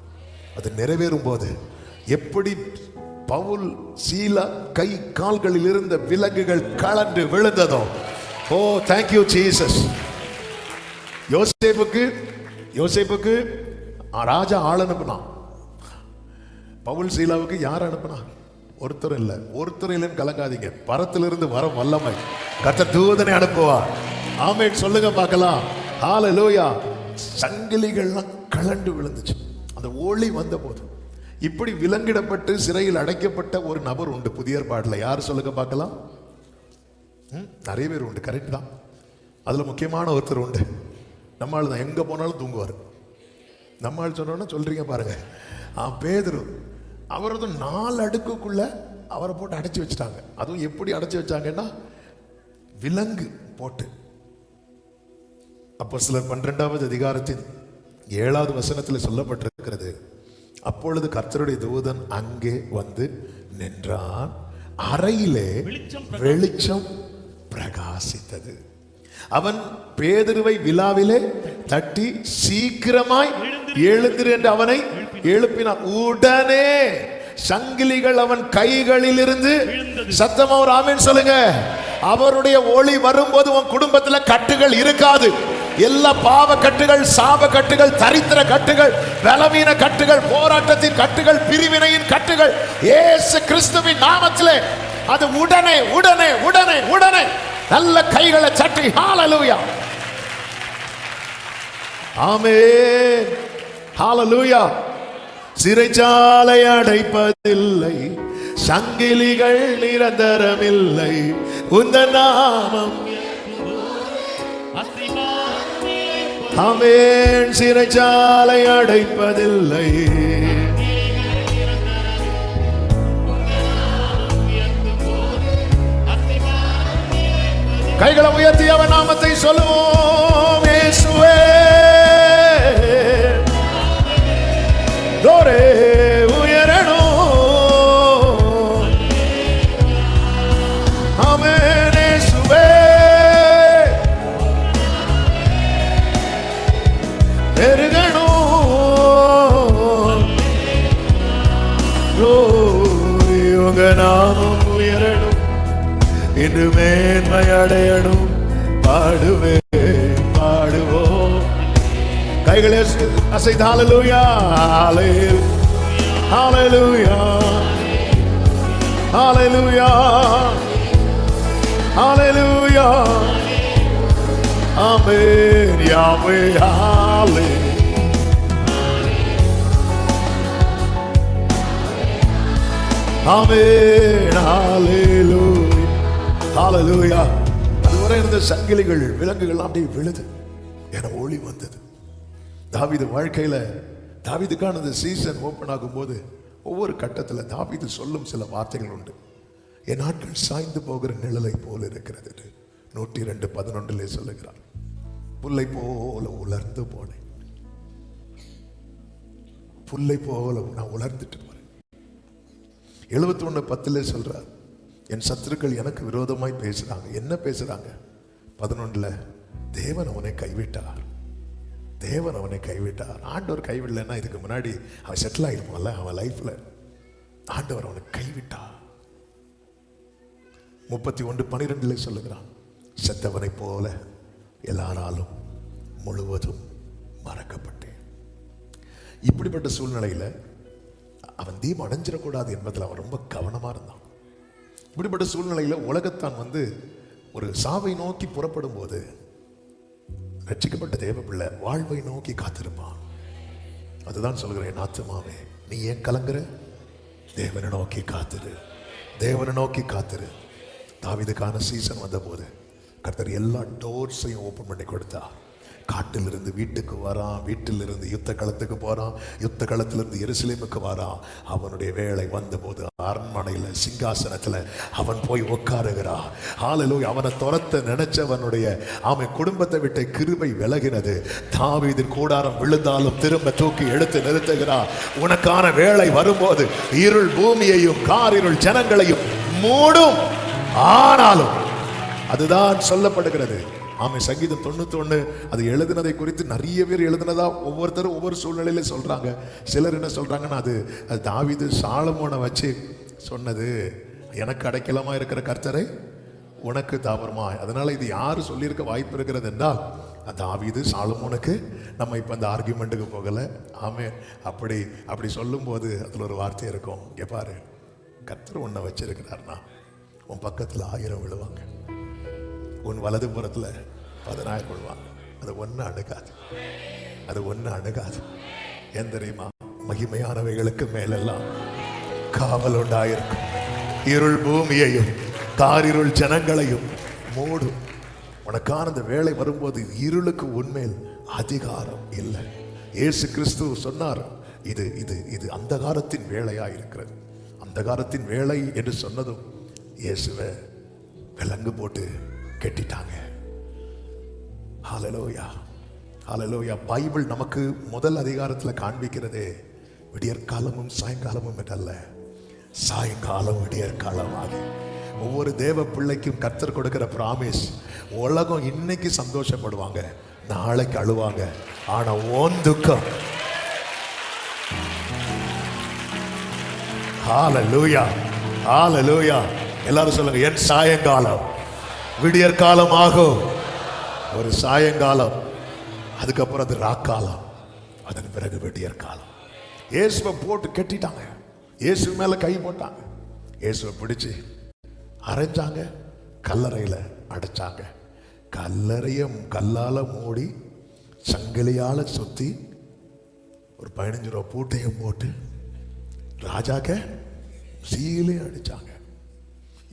அது நிறைவேறும் போது எப்படி பவுல் சீலா கை கால்களில் இருந்த விலங்குகள் கலண்டு விழுந்ததோ, ஓ தேங்க்யூ ஜீசஸ். யோசேப்புக்கு ராஜா ஆள் அனுப்புனான். பவுல் சீலாவுக்கு யார் அனுப்புனா? ஒருத்தர் இல்லைன்னு கலங்காதீங்க. பரத்திலிருந்து வர வல்லமை கர்த்தர் தூதனை அனுப்புவார். ஆமென் சொல்லுங்க பார்க்கலாம். ஹல்லேலூயா. சங்கிலிகள்லாம் கலண்டு விழுந்துச்சு. அந்த ஒளி வந்த போது இப்படி விலங்கிடப்பட்டு சிறையில் அடைக்கப்பட்ட ஒரு நபர் உண்டு புதிய ஏற்பாட்டில். யார் சொல்லுங்க பார்க்கலாம்? நிறைய பேர் உண்டு, கரெக்ட் தான். அதுல முக்கியமான ஒருத்தர் உண்டு. நம்மால் தான் எங்க போனாலும் தூங்குவார். நம்மால் சொன்னோன்னா சொல்றீங்க பாருங்க. பேதுரு, அவரது 4 அடுக்குக்குள்ள அவரை போட்டு அடைச்சி வச்சுட்டாங்க. அதுவும் எப்படி அடைச்சி வச்சாங்கன்னா விலங்கு போட்டு. அப்போஸ்தலர் 12வது அதிகாரத்தின் 7வது வசனத்தில் சொல்லப்பட்டிருக்கிறது, அப்பொழுது கர்த்தருடைய தூதன் அங்கே வந்து நின்றான். அறையிலே வெளிச்சம் பிரகாசித்தது. அவன் பேதுருவை விலாவிலே தட்டி சீக்கிரமாய் எழுந்திரு என்று அவனை எழுப்பினான். உடனே சங்கிலிகள் அவன் கைகளில் இருந்து சத்தமா ஒரு ஆமென் சொல்லுங்க. அவருடைய ஒளி வரும்போது உன் குடும்பத்துல கட்டுகள் இருக்காது. எல்லா பாவ கட்டுகள், சாப கட்டுகள், தரித்திர கட்டுகள், பலவீன கட்டுகள், போராட்டத்தின் கட்டுகள், பிரிவினையின் கட்டுகள் இயேசு கிறிஸ்துவின் நாமத்திலே அது உடனே உடனே உடனே உடனே நல்ல கைகளை சட்டி ஹalleluya. ஆமென். ஹalleluya. சிறைச்சாலை அடைப்பதில்லை, சங்கிலிகள் நிரந்தரமில்லை, உந்த நாமம். ஆமென். சிறைச்சாலை அடைப்பதில்லை, கைகளை உயர்த்தி அவன் நாமத்தை சொல்லுவோம். இயேசுவே தோரே உயரணும். ஆமென். இயேசுவே பெருகணும். உங்க நாமம் உயரணும், இன்று மேன்மை அடையணும். பாடுவே பாடுவோம். கைகளை அசைத்து ஹalleluya ஹalleluya ஹalleluya ஹalleluya. ஆமென். யாவே ஹalleluya. ஆமென். ஹalleluya ஹalleluya. அதுவரை இருந்த சங்கிலிகள், விலங்குகள் அப்படியே விழுது. என ஒளி வந்தது. தாவீது வாழ்க்கையில தாவீதுக்கான அந்த சீசன் ஓபன் ஆகும்போது ஒவ்வொரு கட்டத்தில் தாவீது சொல்லும் சில வார்த்தைகள் உண்டு. என் நாட்கள் சாய்ந்து போகிற நிழலை போல இருக்கிறது. 102:11 சொல்லுகிறார். புல்லை போல உலர்ந்து போனேன், புல்லை போல நான் உலர்ந்துட்டு போறேன். 71:10 சொல்றார், என் சத்துருக்கள் எனக்கு விரோதமாய் பேசுறாங்க. என்ன பேசுறாங்க? 11 தேவன் அவனை கைவிட்டார், தேவன் அவனை கைவிட்டார். ஆண்டவர் கைவிடலைன்னா இதுக்கு முன்னாடி அவன் செட்டில் ஆகிருப்பான்ல அவன் லைஃப்ல. ஆண்டவர் அவனை கைவிட்டார். 31:12 சொல்லுகிறான், செத்தவனை போல எல்லாராலும் முழுவதும் மறக்கப்பட்டேன். இப்படிப்பட்ட சூழ்நிலையில அவன் தீபம் அடைஞ்சிடக்கூடாது என்பதில் அவன் ரொம்ப கவனமா இருந்தான். இப்படிப்பட்ட சூழ்நிலையில உலகத்தான் வந்து ஒரு சாவை நோக்கி புறப்படும் போது ரட்சிக்கப்பட்ட தேவ பிள்ளை வாழ்வை நோக்கி காத்திருப்பான். அதுதான் சொல்கிறேன், ஆத்துமாவே நீ ஏன் கலங்குற? தேவனை நோக்கி காத்திரு, தேவனை நோக்கி காத்திரு. தாவீதுக்கான சீசன் வந்த போது கர்த்தர் எல்லா டோர்ஸையும் ஓபன் பண்ணி கொடுத்தார். காட்டிலிருந்து வீட்டுக்கு வரான், வீட்டிலிருந்து யுத்த களத்துக்கு போறான், யுத்த களத்திலிருந்து எருசலேமுக்கு வரான். அவனுடைய வேலை வந்தபோது அரண்மனையில் சிங்காசனத்தில் அவன் போய் உட்காருகிறான். ஹல்லேலூயா. அவனை துரத்த நினைச்சவனுடைய அவன் குடும்பத்தை விட்டு கிருபை விலகினது. தாவீதின் கூடாரம் விழுந்தாலும் திரும்ப தூக்கி எடுத்து நிறுத்துகிறான். உனக்கான வேலை வரும்போது இருள் பூமியையும் காரிருள் ஜனங்களையும் மூடும். ஆனாலும் அதுதான் சொல்லப்படுகிறது, ஆமென். சங்கீதம் 91 அது எழுதினதை குறித்து நிறைய பேர் எழுதினதா ஒவ்வொருத்தரும் ஒவ்வொரு சூழ்நிலையில சொல்றாங்க. சிலர் என்ன சொல்றாங்கன்னா அது தாவீது சாலமோனை வச்சு சொன்னது, எனக்கு அடைக்கலமா இருக்கிற கர்த்தரை உனக்கு தாபரமா. அதனால இது யாரு சொல்லியிருக்க வாய்ப்பு இருக்கிறது என்றால் தாவீது சாலமோனுக்கு. நம்ம இப்போ அந்த ஆர்கியூமெண்ட்டுக்கு போகலை. ஆமென். அப்படி சொல்லும்போது அதில் ஒரு வார்த்தை இருக்கும். இங்கே பாரு, கர்த்தர் உன்னை வச்சிருக்கிறார்னா உன் பக்கத்தில் 1000 விழுவாங்க, உன் வலது புறத்தில் 10,000 விழுவாங்க. அது ஒன்று அணுகாது. ஏன் தெரியுமா? மகிமையானவைகளுக்கு மேலெல்லாம் காவல் உண்டாயிருக்கும். இருள் பூமியையும் காரிருள் ஜனங்களையும் மூடும். உனக்கான அந்த வேலை வரும்போது இருளுக்கு உன்மேல் அதிகாரம் இல்லை. இயேசு கிறிஸ்து சொன்னார், இது இது இது அந்தகாரத்தின் வேலையா இருக்கிறது. அந்தகாரத்தின் வேலை என்று சொன்னதும் இயேசுவை விலங்கு போட்டு கெட்டிட்டாங்க. ஹல்லேலூயா, ஹல்லேலூயா. பைபிள் நமக்கு முதல் அதிகாரத்தில் காண்பிக்கிறதே விடியற்காலமும் சாயங்காலமும் அல்ல, சாயங்காலம் விடியற்காலமாக. ஒவ்வொரு தேவ பிள்ளைக்கும் கர்த்தர் கொடுக்கிற பிராமிஸ். உலகம் இன்னைக்கு சந்தோஷப்படுவாங்க, நாளைக்கு அழுவாங்க. ஆனா ஓன் துக்கம். ஹல்லேலூயா, ஹல்லேலூயா. எல்லாரும் சொல்லுங்க, என் சாயங்காலம் விடியற்காலம் ஆகும். ஒரு சாயங்காலம், அதுக்கப்புறம் அது ராக்காலம், அதன் பிறகு விடியற்காலம். இயேசுவை போட்டு கெட்டிட்டாங்க. இயேசு மேல கை போட்டாங்க. இயேசுவை பிடிச்சு அரைஞ்சாங்க, கல்லறையில் அடைச்சாங்க. கல்லறையும் கல்லால மூடி சங்கிலியால சுத்தி ஒரு 15 ரூபா பூட்டையும் போட்டு ராஜாக்க சீலை அடிச்சாங்க.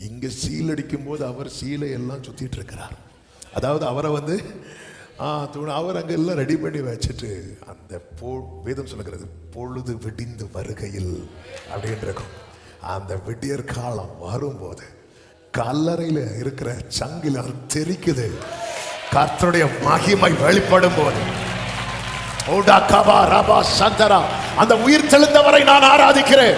இங்க சீல் அடிக்கும் போது அவர் சீலை எல்லாம் சுத்திட்டு இருக்கிறார். அதாவது அவரை அவர் அங்க எல்லாம் ரெடி பண்ணி வச்சுட்டு அந்த வேதம் சொல்லுகிறது பொழுது விடிந்து வருகையில் அப்படின்னு இருக்கும். அந்த விடியற் காலம் வரும்போது கல்லறையில இருக்கிற சங்கில தெரிக்குது. கர்த்தருடைய மகிமை வெளிப்படும் போது அந்த உயிர் தெளிந்தவரை நான் ஆராதிக்கிறேன்.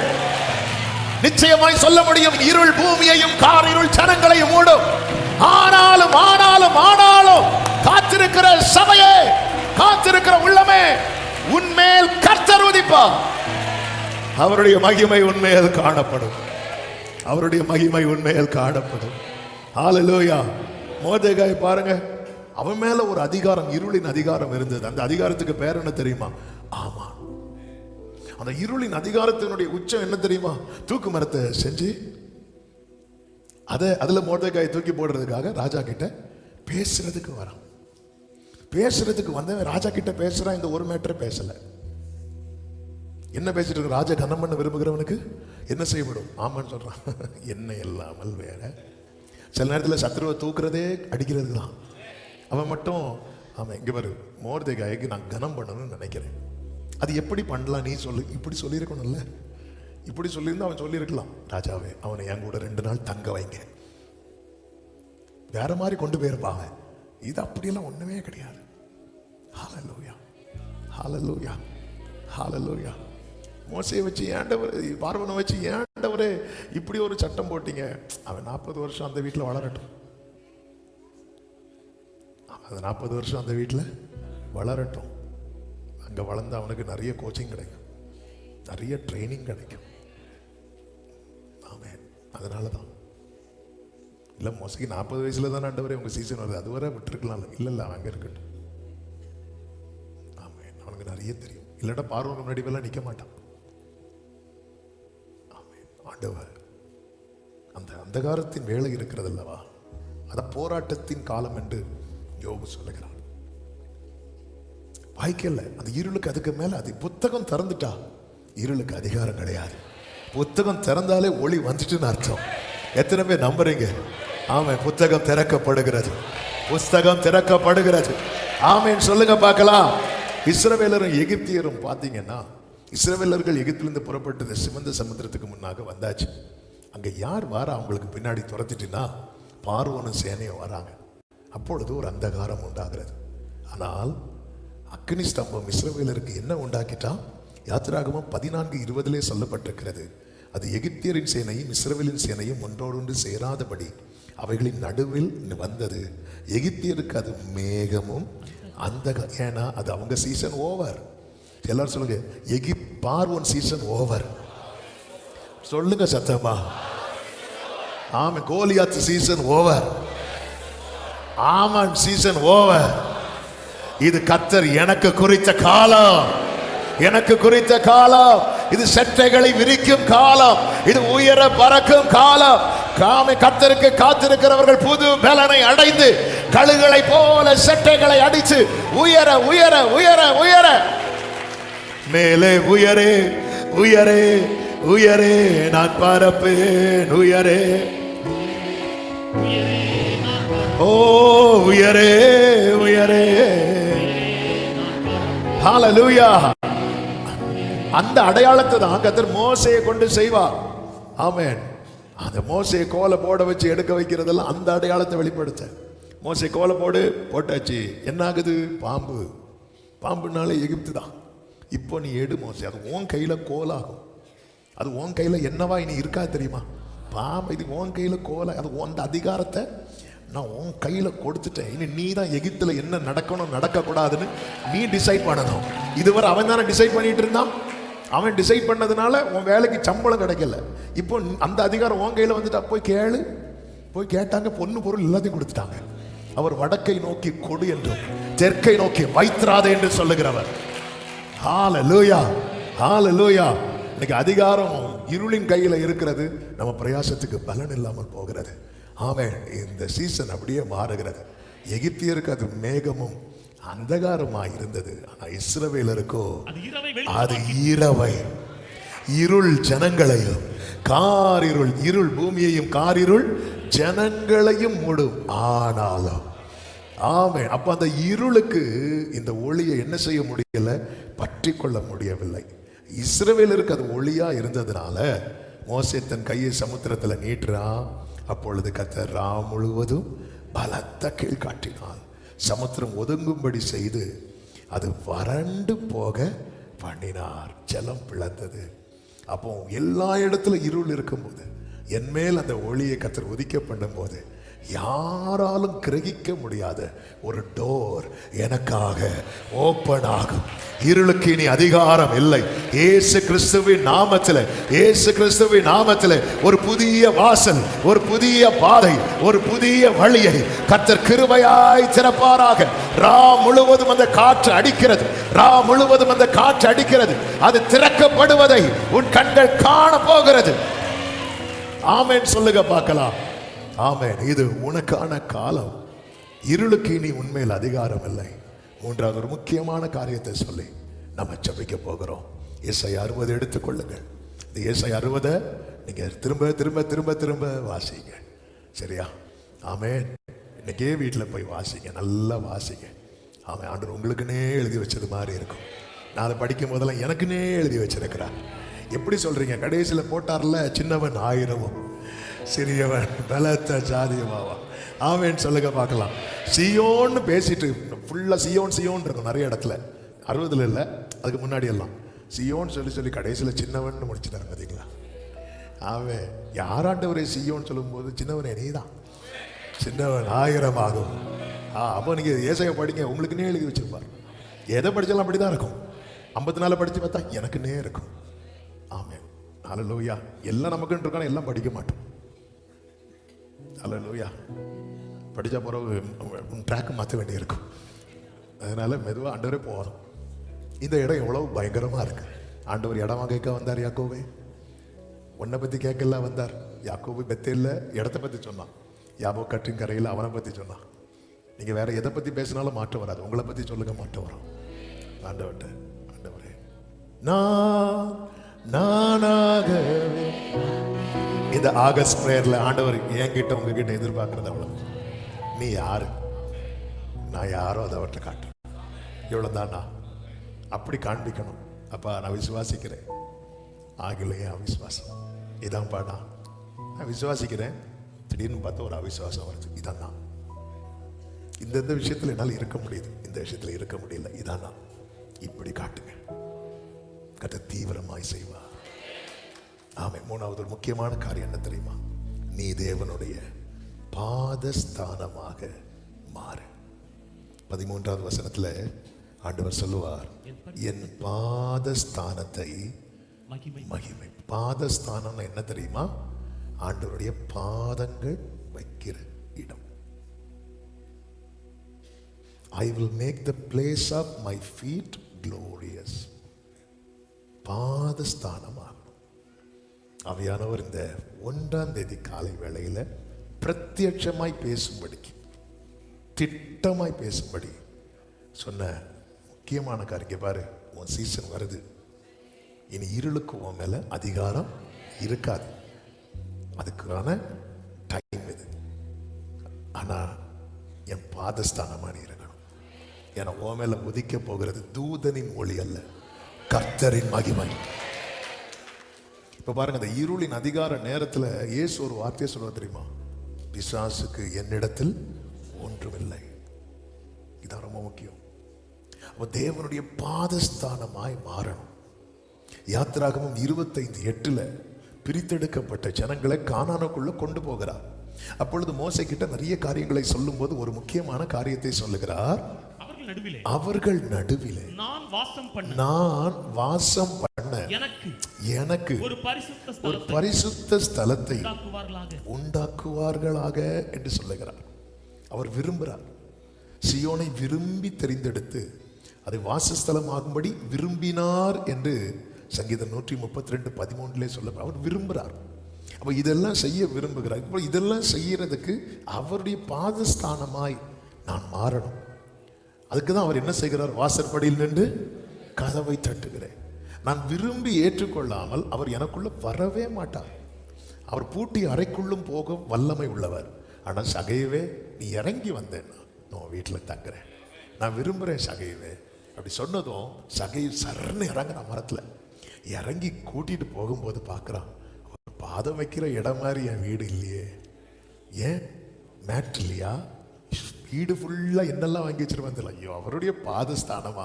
நிச்சயமாய் சொல்ல முடியும், இருள் பூமியையும் காரிருள் ஜனங்களையும் மூடும். ஆனாலும் ஆனாலும் ஆனாலும் காத்திருக்கிற சபையே, காத்திருக்கிற உள்ளமே, உன்மேல் கர்த்தர் உதிப்பார். அவருடைய மகிமை உண்மையில் காணப்படும். அவருடைய மகிமை உண்மையில் காணப்படும். ஹல்லேலூயா. மோர்தெகாய் பாருங்க, அவன் மேல ஒரு அதிகாரம், இருளின் அதிகாரம் இருந்தது. அந்த அதிகாரத்துக்கு பேர் என்ன தெரியுமா? ஆமா. அந்த இருளின் அதிகாரத்தினுடைய உச்சம் என்ன தெரியுமா? தூக்கு மரத்தை செஞ்சு அதுல மோர்தெகாய் தூக்கி போடுறதுக்காக ராஜா கிட்ட பேசுறதுக்கு வரான். பேசுறதுக்கு வந்தவன் ராஜா கிட்ட பேசுறான். இந்த ஒரு மேட்டர் பேசல. என்ன பேசிட்டு இருக்க? ராஜா கனம் பண்ண விரும்புகிறவனுக்கு என்ன செய்யப்படும்? ஆமான்னு சொல்றான். என்ன இல்லாமல் வேற. சில நேரத்தில் சத்ருவை தூக்குறதே அடிக்கிறது தான். அவன் மட்டும் ஆமாம் இங்கே பாரு, மோர்தெகாய்க்கு நான் கனம் பண்ணணும்னு நினைக்கிறேன். அது எப்படி பண்ணலாம் நீ சொல்லு. இப்படி சொல்லியிருக்கணும்ல. இப்படி சொல்லியிருந்தா அவன் சொல்லியிருக்கலாம், ராஜாவே அவனை என் கூட 2 நாள் தங்க வைங்க, வேற மாதிரி கொண்டு போயிருப்பாங்க. இது அப்படியெல்லாம் ஒண்ணுமே கிடையாது. ஹல்லேலூயா, ஹல்லேலூயா, ஹல்லேலூயா. மோசையை வச்சு ஏண்டவர், பார்வனை வச்சு ஏண்டவரே இப்படி ஒரு சட்டம் போட்டீங்க? அவன் 40 வருஷம் அந்த வீட்டில் வளரட்டும். அது 40 வருஷம் அந்த வீட்டில் வளரட்டும். அங்கே வளர்ந்து அவனுக்கு நிறைய கோச்சிங் கிடைக்கும், நிறைய ட்ரைனிங் கிடைக்கும். ஆமென். அதனால தான் இல்லை, மோசைக்கு 40 வயசுல தான் ஆண்டவரே உங்கள் சீசன் வருது, அதுவரை விட்டுருக்கலாம். இல்லை அவன் அங்கே இருக்கட்டும். ஆமென். அவனுக்கு நிறைய தெரியும். இல்லாட்டா பார்வனுக்கு முன்னாடி எல்லாம் நிற்க மாட்டான். ஆமென். ஆண்டவர் அந்த அந்தகாரத்தின் வேலை இருக்கிறது அல்லவா, அத போராட்டத்தின் காலம் என்று யோபு சொல்லுகிறார். வாய்க்கல அந்த இருளுக்கு அதுக்கு மேல அது புத்தகம் திறந்துட்டா இருளுக்கு அதிகாரம் கிடையாது. புத்தகம் திறந்தாலே ஒளி வந்துட்டுன்னு அர்த்தம். எத்தனை பேர் நம்புறீங்க? ஆமென். புத்தகம் திறக்கப்படுகிறது, புத்தகம் திறக்கப்படுகிறது. ஆமென் சொல்லுங்க பார்க்கலாம். இஸ்ரவேலரும் எகிப்தியரும் பார்த்தீங்கன்னா, இஸ்ரவேலர்கள் எகிப்திலிருந்து புறப்பட்டு சிவந்த சமுத்திரத்துக்கு முன்னாக வந்தாச்சு. அங்க யார் வாரா அவங்களுக்கு பின்னாடி துரத்திட்டுனா பார்வோனும் சேனையும் வராங்க. அப்பொழுது ஒரு அந்தகாரம் உண்டாகிறது. ஆனால் அக்கினி ஸ்தம்பம் இஸ்ரவேலருக்கு என்ன உண்டாக்கிட்டா? யாத்திராகமம் 14:20 சொல்லப்பட்டிருக்கிறது, அது எகிப்தியரின் சேனையும் இஸ்ரவேலின் சேனையும் ஒன்றோடொன்று சேராதபடி அவைகளின் நடுவில் வந்தது. எகிப்தியருக்கு அது மேகமும் அந்த ஏன்னா அது அவங்க சீசன் ஓவர். எல்லாரும் சொல்லுங்க, பார்வோன் சீசன் ஓவர். சொல்லுங்க சத்தமா. ஆமா, கோலியாத் சீசன் ஓவர். ஆமான் சீசன் ஓவர். இது கர்த்தர் எனக்கு குறித்த காலம், எனக்கு குறித்த காலம். இது செட்டைகளை விரிக்கும் காலம், இது உயர பறக்கும் காலம். கர்த்தருக்கு காத்திருக்கிறவர்கள் புது பலனை அடைந்து கழுகுகளை போல செட்டைகளை அடித்து உயர உயர உயர உயர மேலே உயரே உயரே உயரே நான் பறப்பேன். உயரே ஓ உயரே உயரே. ஹல்லேலூயா. அந்த அடையாளத்தை தான் கர்த்தர் மோசேயை கொண்டு செய்வார். ஆமென். அந்த மோசேயை கோலை போட வச்சு எடுக்க வைக்கிறதெல்லாம் அந்த அடையாளத்தை வெளிப்படுத்த. மோசே கோலை போட்டாச்சு, என்ன ஆகுது? பாம்பு. பாம்புனாலே எகிப்து தான். இப்போ நீ எடு மோசே, அது உன் கையில கோலாகும். அது உன் கையில என்னவா இனி இருக்கா தெரியுமா? பாம்பு. இது உன் கையில கோலை. அது அந்த அதிகாரத்தை நான் உன் கையில கொடுத்துட்டேன். இனி நீ தான் எகிப்துல என்ன நடக்கணும் நடக்கக்கூடாதுன்னு நீ டிசைட் பண்ணணும். இதுவரை அவன் தானே டிசைட் பண்ணிட்டு இருந்தான். அவன் டிசைட் பண்ணதுனால உன் வேலைக்கு சம்பளம் கிடைக்கல. இப்போ அந்த அதிகாரம் உன் கையில வந்துட்டா. போய் கேளு. போய் கேட்டாங்க, பொண்ணு பொருள் எல்லாத்தையும் கொடுத்துட்டாங்க. அவர் வடக்கை நோக்கி கொடு என்றும் தெற்கை நோக்கி வைத்திராதே என்று சொல்லுகிறவர். ஹல்லேலூயா, ஹல்லேலூயா. இன்னைக்கு அதிகாரம் இருளின் கையில இருக்கிறது, நம்ம பிரயாசத்துக்கு பலன் இல்லாமல் போகிறது. ஆமென். இந்த சீசன் அப்படியே மாறுகிறது. எகிப்தியருக்கு அது மேகமும் அந்தகாரமாய் இருந்தது. ஆனா இஸ்ரவேலருக்கோ அது இரவை. இருள் ஜனங்களையும் காரிருள், இருள் பூமியையும் காரிருள் ஜனங்களையும் மூடும். ஆனாலும் ஆமென். அப்ப அந்த இருளுக்கு இந்த ஒளியை என்ன செய்ய முடியல? பற்றி கொள்ள முடியவில்லை. இஸ்ரவேலருக்கு அது ஒளியா இருந்ததுனால மோசே தன் கையை சமுத்திரத்தில் நீட்டுறான். அப்பொழுது கர்த்தர் ராம் முழுவதும் பலத்த கீழ் காட்டினான். சமுத்திரம் ஒதுங்கும்படி செய்து அது வறண்டு போக பண்ணினார். ஜலம் பிளந்தது. அப்போ எல்லா இடத்துல இருள் இருக்கும்போது என் மேல் அந்த ஒளியை கர்த்தர் உதிக்க பண்ணும் போது யாராலும் கிரகிக்க முடியாத ஒரு டோர் எனக்காக ஓபன் ஆகும். இருளுக்கு இனி அதிகாரம் இல்லை. இயேசு கிறிஸ்துவின் நாமத்தில், இயேசு கிறிஸ்துவின் நாமத்தில் ஒரு புதிய வாசல், ஒரு புதிய பாதை, ஒரு புதிய வழியை கர்த்தர் கிருபையாய் திறப்பாராக. ரா முழுவதும் அந்த காற்று அடிக்கிறது. ரா முழுவதும் அந்த காற்று அடிக்கிறது. அது திறக்கப்படுவதை உன் கண்கள் காண போகிறது. ஆமென் சொல்லுங்க பார்க்கலாம். ஆமென். இது உனக்கான காலம். இருளுக்கு இனி உண்மையில் அதிகாரம் இல்லை. மூன்றாவது ஒரு முக்கியமான காரியத்தை சொல்லி நம்ம ஜெபிக்க போகிறோம். ஏசாயா 60 எடுத்துக்கொள்ளுங்கள். இந்த ஏசாயா 60 நீங்க திரும்ப திரும்ப திரும்ப திரும்ப வாசிங்க. சரியா? ஆமென். இன்னைக்கே வீட்டில் போய் வாசிங்க, நல்லா வாசிங்க. ஆமென். ஆண்டவர் உங்களுக்குன்னே எழுதி வச்சது மாதிரி இருக்கும். நான் அதை படிக்கும் போதெல்லாம் எனக்குன்னே எழுதி வச்சிருக்கிறார். எப்படி சொல்றீங்க? கடைசியில் போட்டார்ல, சின்னவன் 1000 சிறியவன் பலத்த ஜாதியமாவா. ஆமென் சொல்லுங்க பார்க்கலாம். சியோன்னு பேசிட்டு ஃபுல்லா சியோன் சியோன் இருக்கும் நிறைய இடத்துல. 60 இல்லை, அதுக்கு முன்னாடி எல்லாம் சியோன் சொல்லி சொல்லி கடைசியில் சின்னவன் முடிச்சுட்டாங்க. பார்த்தீங்களா? ஆமென். யாராண்டவரே சியோன்னு சொல்லும்போது சின்னவனே நீ தான். சின்னவன் 1000 ஆகும். அப்போ நீங்க ஏசாயா படிங்க, உங்களுக்குன்னே எழுதி வச்சிருப்பார். எதை படிச்சாலும் அப்படிதான் இருக்கும். 54 படிச்சு பார்த்தா எனக்குன்னே இருக்கும். ஆமென். ஹல்லேலூயா. எல்லாம் நமக்குன்னு இருக்கான எல்லாம் படிக்க மாட்டோம். ஹல்லேலூயா. படித்தா பிறகு ட்ராக்கு மாற்ற வேண்டியிருக்கும். அதனால மெதுவாக ஆண்டவரே போகிறோம். இந்த இடம் எவ்வளவு பயங்கரமாக இருக்கு. ஆண்டவர் இடமா கேட்க வந்தார். யாக்கோபே உன்னை பற்றி கேட்கல வந்தார். யாக்கோபு பெத்தேல்ல இடத்தை பற்றி சொன்னான். யாபோ கற்றின் கரையில் அவனை பற்றி சொன்னான். நீங்கள் வேற எதை பற்றி பேசினாலும் மாற்றம் வராது. உங்களை பற்றி சொல்லுங்க, மாற்றம் வரும். ஆண்டவர்கிட்ட, ஆண்டவரே நானாகவே. இந்த ஆகஸ்ட் பிரேயர்ல ஆண்டவர் என்கிட்ட உங்ககிட்ட எதிர்பார்க்கறது அவ்வளவு. நீ யாரு, நான் யாரோ அதை அவர்கிட்ட காட்டு. இவ்வளவுதானா? அப்படி காண்பிக்கணும். அப்பா நான் விசுவாசிக்கிறேன். ஆகலையே அவிசுவாசம். இதான் பாடா, நான் விசுவாசிக்கிறேன். திடீர்னு பார்த்து ஒரு அவிசுவாசம் வருது. இதான் நான். இந்த விஷயத்துல என்னால் இருக்க முடியுது, இந்த விஷயத்துல இருக்க முடியல. இதான் நான். இப்படி காட்டுங்க. கட்ட தீவிரமாய் செய்வா. ஆமே. மூணாவது ஒரு முக்கியமான காரியம் என்ன தெரியுமா? நீ தேவனுடைய பாதஸ்தானமாக மாறு. 13வது வசனத்துல ஆண்டவர் சொல்லுவார், என் பாதஸ்தானத்தை மகிமை. பாதஸ்தானம் என்ன தெரியுமா? ஆண்டவருடைய பாதங்கள் வைக்கிற இடம். I will make the place of my feet glorious. பாதஸ்தானமாக ஆவியானவர் இந்த 1ஆம் தேதி காலை வேளையில பிரத்யட்சமாய் பேசும்படிக்கு, திட்டமாய் பேசும்படி சொன்ன முக்கியமான காரியம் பாரு. உன் சீசன் வருது. இனி இருளுக்கு உன் மேல அதிகாரம் இருக்காது. அதுக்கான டைம் இது. ஆனா என் பாதஸ்தானமா நீ இருக்கணும். ஏன்னா உன் மேல உதிக்க போகிறது தூதனின் ஒளி அல்ல, கர்த்தரின் மகிமை. இப்ப பாருங்க, இந்த இருளின் அதிகார நேரத்துல இயேசு ஒரு வார்த்தையை சொல்ல தெரியுமா? பிசாசுக்கு என்னிடத்தில் ஒன்றுமில்லை. இதான் ரொம்ப முக்கியம். அப்ப தேவனுடைய பாதஸ்தானமாய் மாறணும். யாத்திராகமம் 25:8 பிரித்தெடுக்கப்பட்ட ஜனங்களை கானானுக்குள்ள கொண்டு போகிறார். அப்பொழுது மோசே கிட்ட நிறைய காரியங்களை சொல்லும் போது ஒரு முக்கியமான காரியத்தை சொல்லுகிறார். அவர்கள் நடுவிலே நான் வாசம் பண்ண எனக்கு ஒரு பரிசுத்த ஸ்தலத்தை உண்டாக்குவார்களாக என்று சொல்லுகிறார். அவர் விரும்புகிறார். சியோனை விரும்பி தெரிந்தெடுத்து அதை வாசஸ்தலமாகும்படி விரும்பினார் என்று சங்கீதம் 132:13 சொல்ல. அவர் விரும்புகிறார். அப்ப இதெல்லாம் செய்ய விரும்புகிறார். இப்போ இதெல்லாம் செய்யறதுக்கு அவருடைய பாதஸ்தானமாய் நான் மாறணும். அதுக்கு தான் அவர் என்ன செய்கிறார்? வாசற்படியில் நின்று கதவை தட்டுகிறேன். நான் விரும்பி ஏற்றுக்கொள்ளாமல் அவர் எனக்குள்ள வரவே மாட்டார். அவர் பூட்டி அறைக்குள்ளும் போக வல்லமை உள்ளவர். ஆனால் சகையவே, நீ இறங்கி வந்தேன்னா நான் வீட்டில் தங்குறேன், நான் விரும்புகிறேன் சகையவே அப்படி சொன்னதும் சகை சரன்னு இறங்குற மரத்தில் இறங்கி கூட்டிட்டு போகும்போது பார்க்குறான், அவர் பாதம் வைக்கிற இடம் மாதிரி என் வீடு இல்லையே. ஏன் மேட் இல்லையா? வீடு ஃபுல்லாக என்னெல்லாம் வாங்கி வச்சுட்டு வந்துடல. ஐயோ, அவருடைய பாதஸ்தானமா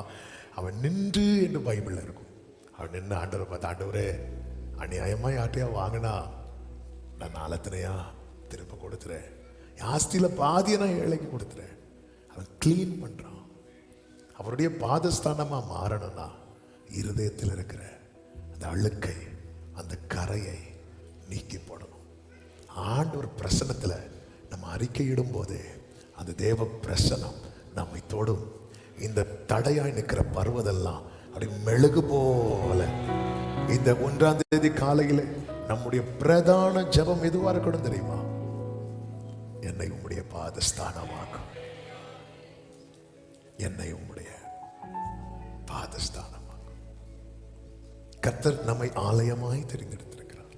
அவன் நின்று என்று பைபிளில் இருக்கும். அவன் நின்று ஆண்டவரை பார்த்து, ஆண்டவரே அநியாயமாக யார்ட்டையா வாங்கினா நான் நாளத்தினையா திரும்ப கொடுத்துறேன், ஆஸ்தியில் பாதியை நான் ஏழைக்கு கொடுத்துறேன். அவன் கிளீன் பண்ணுறான். அவருடைய பாதஸ்தானமாக மாறணும்னா இருதயத்தில் இருக்கிற அந்த அழுக்கை, அந்த கரையை நீக்கி போடணும். ஆண்டவர் பிரசன்னத்தில் நம்ம அறிக்கையிடும் போதே அந்த தேவ பிரசனம் நம்மை தொடும். இந்த தடையாய் நிற்கிற பருவதெல்லாம் அப்படி மெழுகு போல. இந்த 1ஆம் தேதி காலையில் நம்முடைய பிரதான ஜெபம் எதுவாக இருக்கணும் தெரியுமா? என்னை உம்முடைய பாதஸ்தானமாக்கும், என்னை உம்முடைய பாதஸ்தானமாக்கும். கர்த்தர் நம்மை ஆலயமாய் தெரிந்தெடுத்திருக்கிறார்.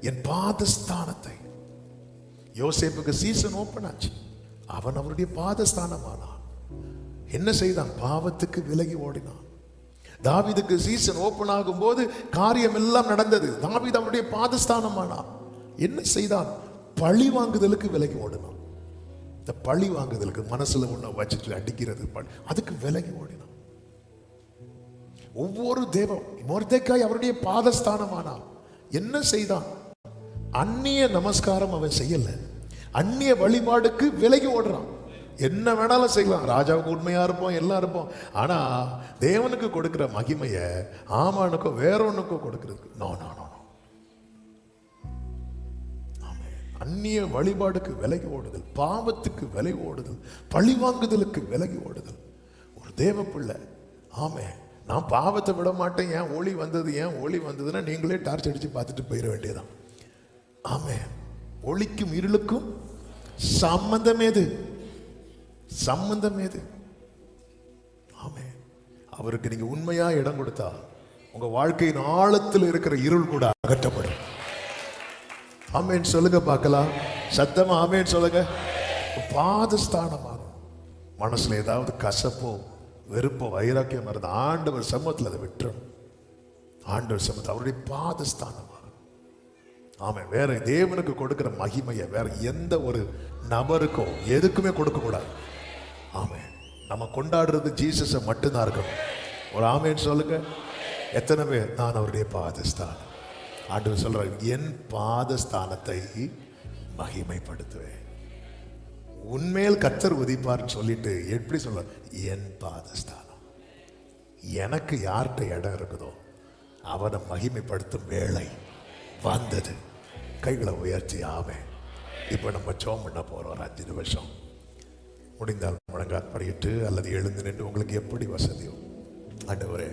என் பாதஸ்தானத்தை, யோசேப்புக்கு சீசன் ஓப்பன் ஆச்சு. அவன் அவருடைய பாதஸ்தானமானான். என்ன செய்தான்? பாவத்துக்கு விலகி ஓடினான். தாவீதுக்கு சீசன் ஓப்பன் ஆகும் போது காரியம் எல்லாம் நடந்தது. தாவீது அவருடைய பாதஸ்தானமானான். என்ன செய்தான்? பழி வாங்குதலுக்கு விலகி ஓடினான். இந்த பழி வாங்குதலுக்கு மனசுல ஒண்ணு வச்சுட்டு அடிக்கிறது, அதுக்கு விலகி ஓடினான். ஒவ்வொரு தேவம் மொர்தெக்காய் அவருடைய பாதஸ்தானமானான். என்ன செய்தான்? அந்நிய நமஸ்காரம் அவன் செய்யல. அந்நிய வழிபாடுக்கு விலகி ஓடுறான். என்ன வேணாலும் செய்யலாம், ராஜாவுக்கு உண்மையா இருப்போம், எல்லாம் இருப்போம். ஆனா தேவனுக்கு கொடுக்கிற மகிமைய ஆமானுக்கோ வேற ஒண்ணுக்கோ கொடுக்கிறது நோ நோ நோ. அந்நிய வழிபாடுக்கு விலகி ஓடுதல், பாவத்துக்கு விலகி ஓடுதல், பழி வாங்குதலுக்கு விலகி ஓடுதல். ஒரு தேவ பிள்ளை, ஆமே நான் பாவத்தை விட மாட்டேன், ஏன் ஒளி வந்தது, ஏன் ஒளி வந்ததுன்னா நீங்களே டார்ச் அடிச்சு பார்த்துட்டு போயிட வேண்டியதான். ஆமே, ஒளிக்கும் இருளுக்கும் சம்பந்தம் ஏது? சம்பந்தம் ஏது? ஆமே, அவருக்கு நீங்க உண்மையா இடம் கொடுத்தா உங்க வாழ்க்கையின் ஆழத்தில் இருக்கிற இருள் கூட அகற்றப்படும். ஆமேன் சொல்லுங்க பார்க்கலாம், சத்தமா ஆமேன் சொல்லுங்க. பாதஸ்தானமாகும். மனசுல ஏதாவது கசப்போ வெறுப்போ வைராக்கியம் இருந்த ஆண்டவர் சமூகத்தில் அதை விட்டுறணும். ஆண்டவர் சமூகத்தில் அவருடைய பாதஸ்தானமாக. ஆமா, வேற தேவனுக்கு கொடுக்கிற மகிமையை வேற எந்த ஒரு நபருக்கோ எதுக்குமே கொடுக்க கூடாது. ஆமே, நம்ம கொண்டாடுறது ஜீசஸை மட்டும்தான் இருக்கணும். ஒரு ஆமேன்னு சொல்லுங்க. எத்தனை பேர் நான் அவருடைய பாதஸ்தானம்? ஆண்டவர் சொல்றாரு, என் பாதஸ்தானத்தை மகிமைப்படுத்துவேன். உன்மேல் கர்த்தர் உதிப்பார் சொல்லிட்டு எப்படி சொல்ல, என் பாதஸ்தானம், எனக்கு யார்கிட்ட இடம் இருக்குதோ அவனை மகிமைப்படுத்தும் வேளை வந்தது. கைகளை உயர்த்தி ஆவே. இப்போ நம்ம ஜெபம் பண்ண போறோம். ஒரு 5 நிமிஷம் முடிந்தால் முழங்கால் படியிட்டு அல்லது எழுந்து நின்று உங்களுக்கு எப்படி வசதியோ. ஆண்டவரே,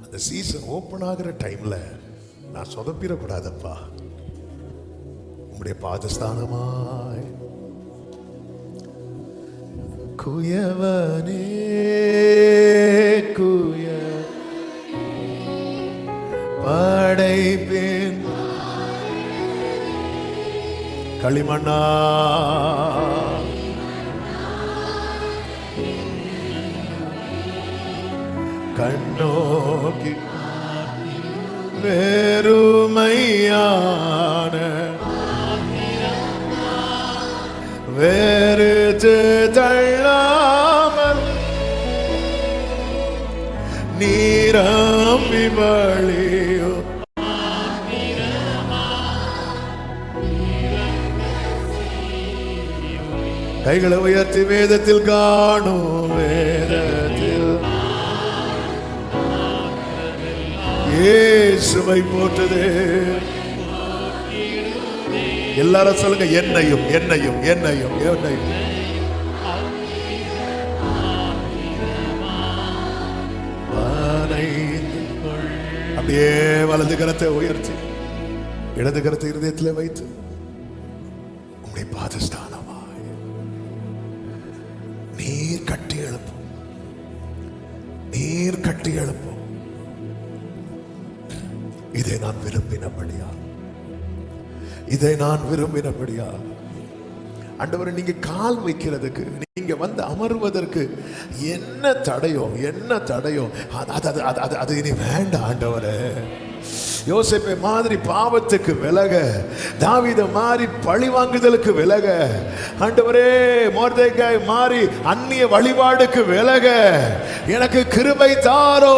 அந்த சீசன் ஓப்பன் ஆகிற டைம்ல நான் சொதப்பிடக்கூடாதப்பா. உம்முடைய பாதஸ்தானமாய் குயவனே குய படைப்பேன் களிமண்ணா கண்ணோக்கி வேறுமையான வேறுத்து தள்ளாமல் நீரம்பி வழியோ. கைகளை உயர்த்தி வேதத்தில் காணும், வேதத்தில் இயேசுவை போற்றுதே. எல்லாரும் சொல்லுங்க, என்னையும் என்னையும் என்னையும் என்னையும். அப்படியே வலது கரத்தை உயர்த்தி இடது கரத்தை இருதயத்தில் வைத்து உம்முடைய பாதஸ்தானமாய் நீர் கட்டி எழுப்பும், நீர் கட்டி எழுப்பும். இதை நான் விரும்பினபடியா, இதை நான் விரும்பினபடியா. ஆண்டவரே, நீங்க கால் வைக்கிறதுக்கு, நீங்க வந்து அமர்வதற்கு என்ன தடையோ, என்ன தடையோ அது இனி வேண்டாம் ஆண்டவரே. யோசேப்பை மாதிரி பாவத்துக்கு விலக, தாவீதை மாதிரி பழி வாங்குதலுக்கு விலக, ஆண்டவரே மொர்தெகாய் மாறி அந்நிய வழிபாடுக்கு விலக எனக்கு கிருபை தாரோ.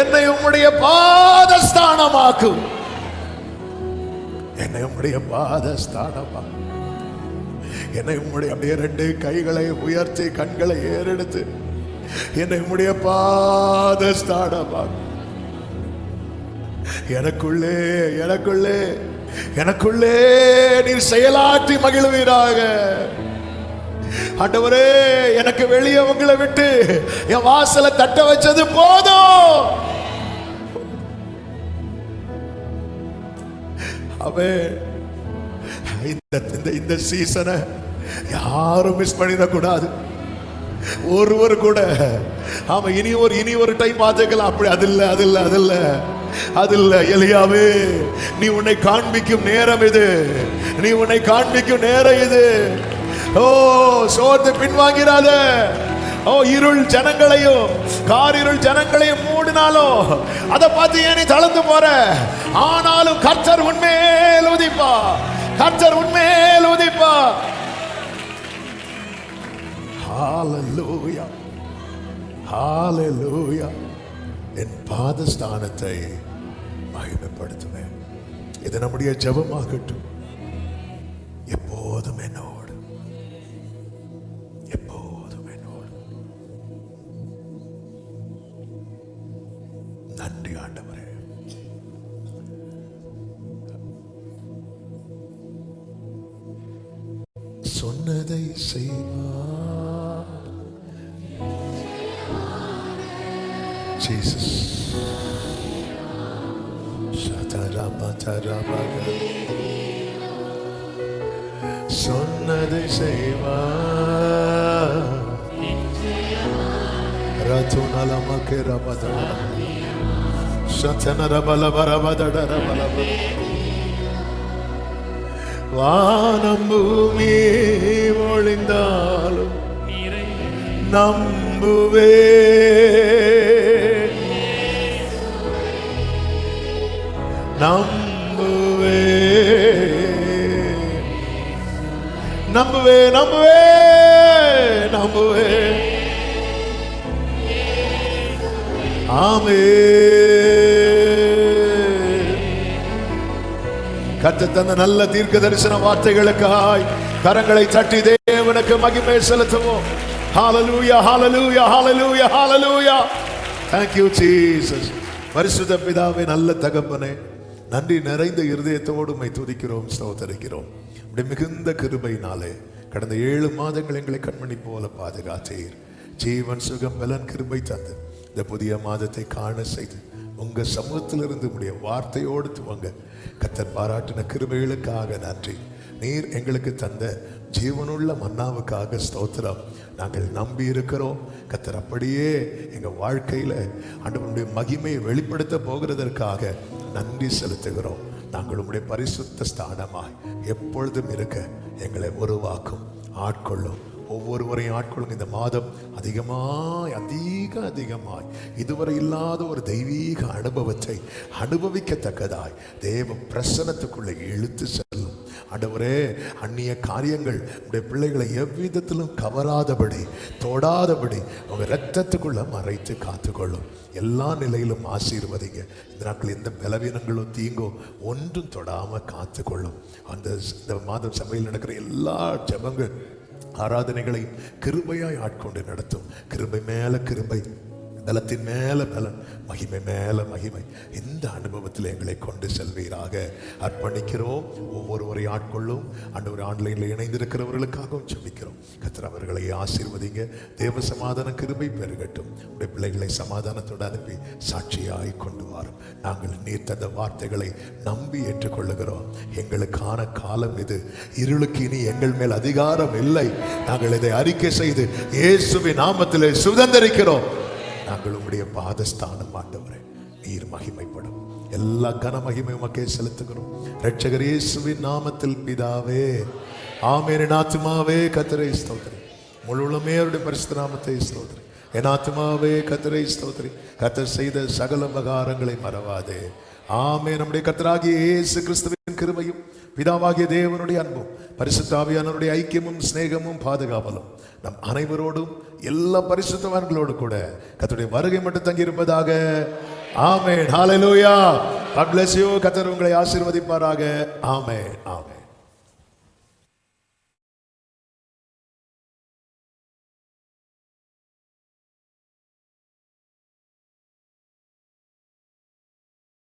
என்னை உம்முடைய பாதஸ்தானமாக்கும், என்னை உம்முடைய பாதஸ்தானமா, என்னை உம்முடைய அப்படியே 2 கைகளை உயர்த்தி கண்களை ஏறெடுத்து என்னை உம்முடைய பாதஸ்தானமா, எனக்குள்ளே எனக்குள்ளே எனக்குள்ளே நீர் செயலாற்றி மகிழ்வீராக. ஆண்டவரே, எனக்கு வெளியே உங்களை விட்டு என் வாசலை தட்ட வச்சது போதும். அவன் இந்த சீசனை யாரும் மிஸ் பண்ணிடக்கூடாது, ஒருவர் கூட. ஆமா, இனி ஒரு டைம் பார்த்துக்கலாம். அப்படி அது இல்ல எலியாவே, நீ உன்னை காண்பிக்கும் நேரம் இது, நீ உன்னை காண்பிக்கும் நேரம் இது. ஓ, சோர்ந்து பின்வாங்கிறாத. ஓ, இருள் ஜனங்களையும் காரிருள் ஜனங்களையும் மூடினாலும் அதை பார்த்து ஏன் நீ தளர்ந்து போற? ஆனாலும் கர்த்தர் உன்மேல் உதிப்பா, கர்த்தர் உன்மேல் உதிப்பா. ஹalleluya, ஹalleluya. என் பாதஸ்தானத்தை மகிமைப்படுத்துவேன். இது நம்முடைய ஜெபமாகட்டும். எப்போதும் என்னோடு, எப்போதும் என்னோடு. நன்றி ஆண்டவரே. சொன்னதை செய்வார் Jesus. சொன்னதை செய்வார். ரத்துனலமகே ரபதர சதனரபலபரபதர வானம் பூமி ஒளிந்தாலும் நம்புவே, நம்புவே, நம்புவே, நம்புவே, நம்புவே. ஆமென். கர்த்தர் தந்த நல்ல தீர்க்க தரிசன வார்த்தைகளுக்காய் கரங்களை தட்டி தேவனுக்கு மகிமை செலுத்துவோம். ஹalleluya hallelujah hallelujah hallelujah. Thank you Jesus. பரிசுத்த பிதாவே, நல்ல தகப்பனே, நன்றி நிறைந்த இருதயத்தோடு உம்மை துதிக்கிறோம், ஸ்தோத்தரிக்கிறோம். உம்முடைய மிகுந்த கிருபையினாலே கடந்த 7 மாதங்கள் எங்களை கண்மணி போல பாதுகாத்தீர். ஜீவன் சுகம் பலன் கிருபை தந்து இந்த புதிய மாதத்தை காண செய்து உங்க சமூகத்திலிருந்து உடைய வார்த்தையோடு துவங்க கர்த்தர் பாராட்டின கிருபைகளுக்காக நன்றி. நீர் எங்களுக்கு தந்த ஜீவனுள்ள மன்னாவுக்காக ஸ்தோத்திரம். நாங்கள் நம்பி இருக்கிறோம் கர்த்தர் அப்படியே எங்க வாழ்க்கையில ஆண்டவருடைய மகிமையை வெளிப்படுத்த போகிறதற்காக நன்றி செலுத்துகிறோம். நாங்கள் உம்முடைய பரிசுத்த ஸ்தானமாய் எப்பொழுதும் இருக்க எங்களை உருவாக்கும், ஆட்கொள்ளும். ஒவ்வொருவரையும் ஆட்கொள்ளுங்க. இந்த மாதம் அதிகமாய் இதுவரை இல்லாத ஒரு தெய்வீக அனுபவத்தை அனுபவிக்கத்தக்கதாய் தேவ பிரசன்னத்துக்குள்ளே இழுத்து செல்லும். ஆண்டவரே, அந்நிய காரியங்கள் உடைய பிள்ளைகளை எவ்விதத்திலும் கவராதபடி, தொடாதபடி உங்க இரத்தத்துக்குள்ள மறைத்து காத்துக்கொள்ளும். எல்லா நிலையிலும் ஆசீர்வதிங்க. இந்த நாட்கள் எந்த பலவீனங்களோ தீங்கோ ஒன்றும் தொடாம காத்துக்கொள்ளும். இந்த மாதம் சபையில் நடக்கிற எல்லா ஜெபங்கள் ஆராதனைகளை கிருபையாய் ஆட்கொண்டு நடத்தும். கிருபை மேல கிருபை, பலத்தின் மேல பலன், மகிமை மேல மகிமை, இந்த அனுபவத்தில் எங்களை கொண்டு செல்வீராக அர்ப்பணிக்கிறோம். ஒவ்வொருவரை ஆட்கொள்ளும். ஆண்டவர் ஆன்லைனில் இணைந்திருக்கிறவர்களுக்காகவும் ஜெபிக்கிறோம். கர்த்தர் அவர்களை ஆசீர்வதிங்க. தேவ சமாதான கிருபை பெருகட்டும். உடைய பிள்ளைகளை சமாதானத்தோடு அனுப்பி சாட்சியாய் கொண்டு வரும். நாங்கள் நீர் தந்த வார்த்தைகளை நம்பி ஏற்றுக்கொள்ளுகிறோம். எங்களுக்கான காலம் இது. இருளுக்கு இனி எங்கள் மேல் அதிகாரம் இல்லை. நாங்கள் இதை அறிக்கை செய்து இயேசுவின் நாமத்திலே சுதந்திரிக்கிறோம். நாங்கள் உம்முடைய பாதஸ்தானம் ஆண்டவரே, நீர் மகிமைப்படும். எல்லா கன மகிமை உமக்கே செலுத்துகிறோம். இரட்சகர் இயேசுவின் நாமத்தில் பிதாவே, ஆமென். என் ஆத்துமாவே கர்த்தரை ஸ்தோத்திரி, முழு உள்ளமே அவருடைய பரிசுத்த நாமத்தை ஸ்தோத்திரி. என் ஆத்துமாவே கர்த்தரை ஸ்தோத்திரி, கர்த்தர் செய்த சகல உபகாரங்களை மறவாதே. ஆமென். நம்முடைய கர்த்தராகிய இயேசு கிறிஸ்துவின் கிருபையும் பிதாவாகிய தேவனுடைய அன்பும் பரிசுத்த ஆவியானவருடைய ஐக்கியமும் சிநேகமும் பாதுகாவலும் நம் அனைவரோடும் எல்லா பரிசுத்தவான்களோடு கூட கர்த்தருடைய வருகை மட்டும் தங்கி இருப்பதாக. ஆமென். ஹalleluya. God bless you. கர்த்தர் உங்களை ஆசீர்வதிப்பாராக. ஆமென். ஆமென்.